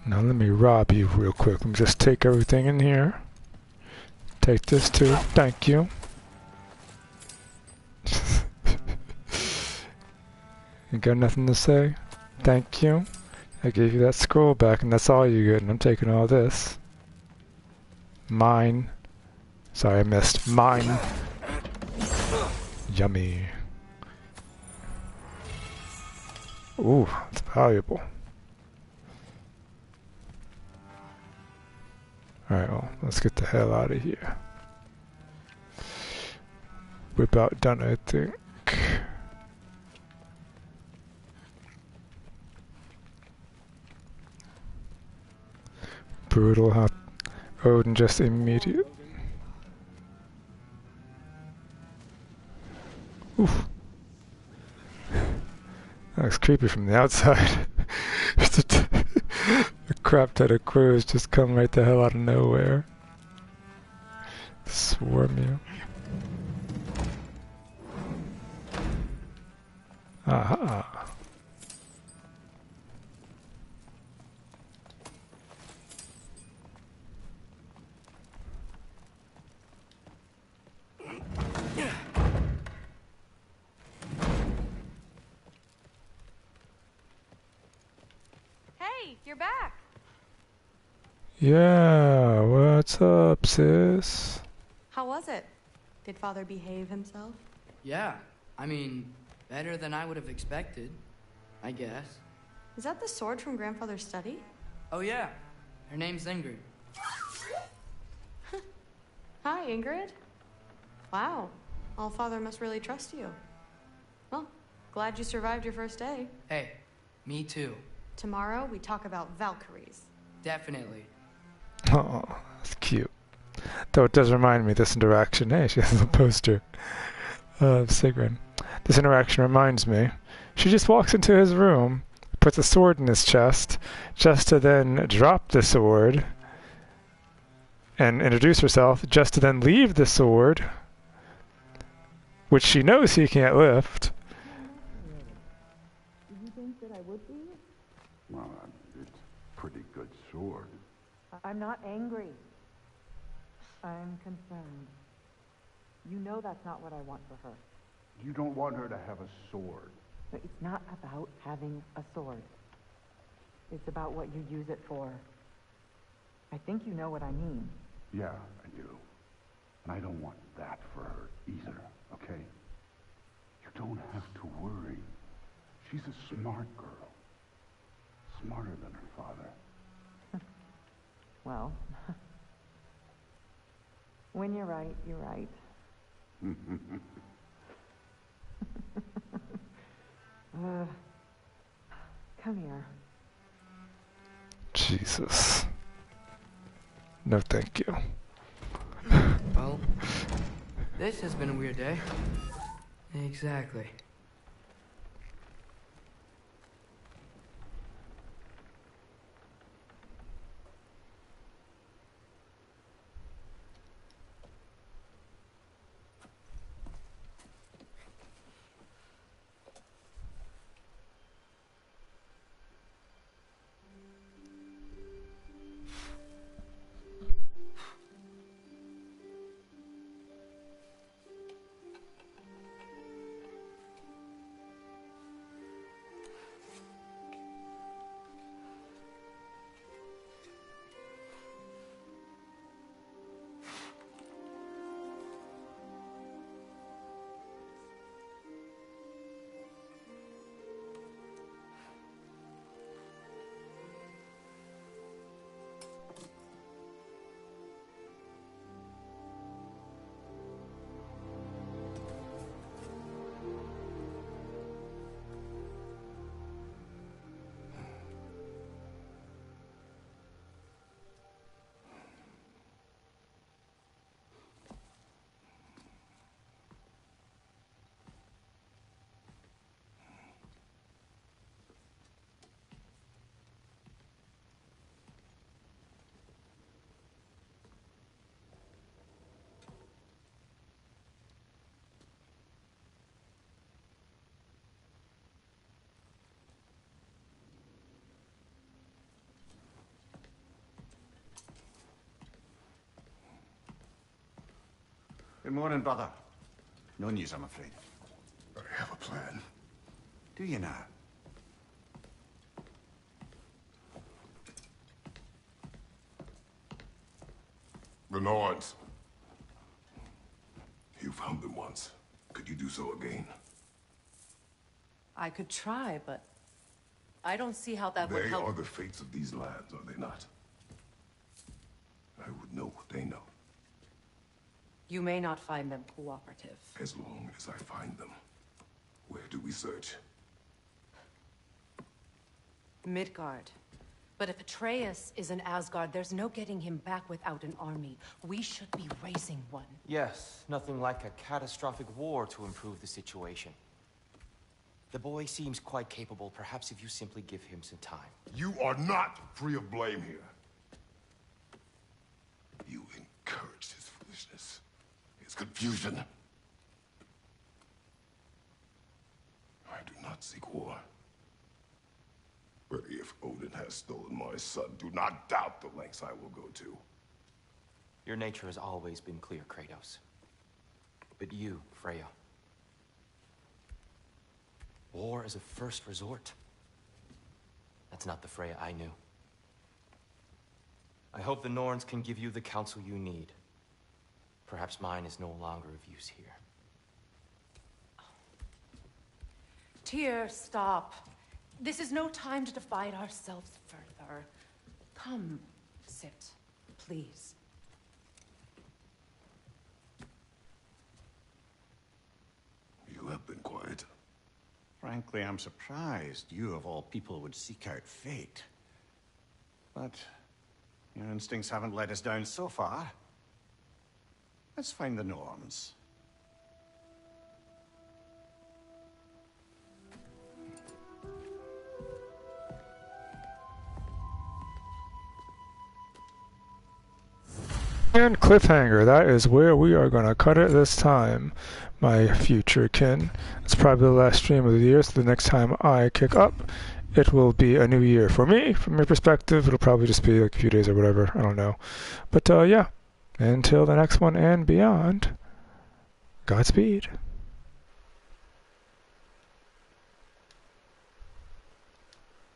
Now let me rob you real quick. Let me just take everything in here. Take this too. Thank you. You got nothing to say? Thank you. I gave you that scroll back and that's all you get, and I'm taking all this. Mine. Sorry, I missed. Mine. Yummy. Ooh, it's valuable. Alright, well, let's get the hell out of here. We're about done, I think. Brutal how Odin just immediate. Oof. That looks creepy from the outside. A crap ton of crows just come right the hell out of nowhere. Swarm you. Aha.
Hey, you're back.
Yeah, what's up, sis?
How was it? Did Father behave himself?
Yeah, I mean, better than I would have expected, I guess.
Is that the sword from Grandfather's study?
Oh yeah, her name's Ingrid.
Hi, Ingrid. Wow, Allfather must really trust you. Well, glad you survived your first day.
Hey, me too.
Tomorrow, we talk about Valkyries.
Definitely.
Oh, that's cute. Though it does remind me of this interaction. Hey, she has a poster of Sigrun. This interaction reminds me. She just walks into his room, puts a sword in his chest, just to then drop the sword and introduce herself, just to then leave the sword, which she knows he can't lift.
Did you think that I would be?
Well, it's a pretty good sword.
I'm not angry. I'm concerned. You know that's not what I want for her.
You don't want her to have a sword.
But it's not about having a sword. It's about what you use it for. I think you know what I mean.
Yeah, I do. And I don't want that for her either, okay? You don't have to worry. She's a smart girl. Smarter than her father.
Well, when you're right, you're right. Come here.
Jesus. No, thank you.
Well, this has been a weird day. Exactly.
Good morning, brother. No news, I'm afraid.
I have a plan.
Do you now?
The Norns. You found them once. Could you do so again?
I could try, but I don't see how that would
They
help.
are the fates of these lands, are they not? I would know what they know.
You may not find them cooperative.
As long as I find them. Where do we search?
Midgard. But if Atreus is in Asgard, there's no getting him back without an army. We should be raising one.
Yes, nothing like a catastrophic war to improve the situation. The boy seems quite capable. Perhaps if you simply give him some time.
You are not free of blame here. You encouraged his foolishness. His confusion. I do not seek war. But if Odin has stolen my son, do not doubt the lengths I will go to.
Your nature has always been clear, Kratos. But you, Freya. War is a first resort. That's not the Freya I knew. I hope the Norns can give you the counsel you need. Perhaps mine is no longer of use here.
Tyr, stop. This is no time to divide ourselves further. Come, sit, please.
You have been quiet.
Frankly, I'm surprised you of all people would seek out fate. But your instincts haven't let us down so far. Let's find the Norns.
And cliffhanger, that is where we are going to cut it this time, my future kin. It's probably the last stream of the year, so the next time I kick up, it will be a new year. For me, from your perspective, it'll probably just be like a few days or whatever, I don't know. But yeah, until the next one and beyond, Godspeed.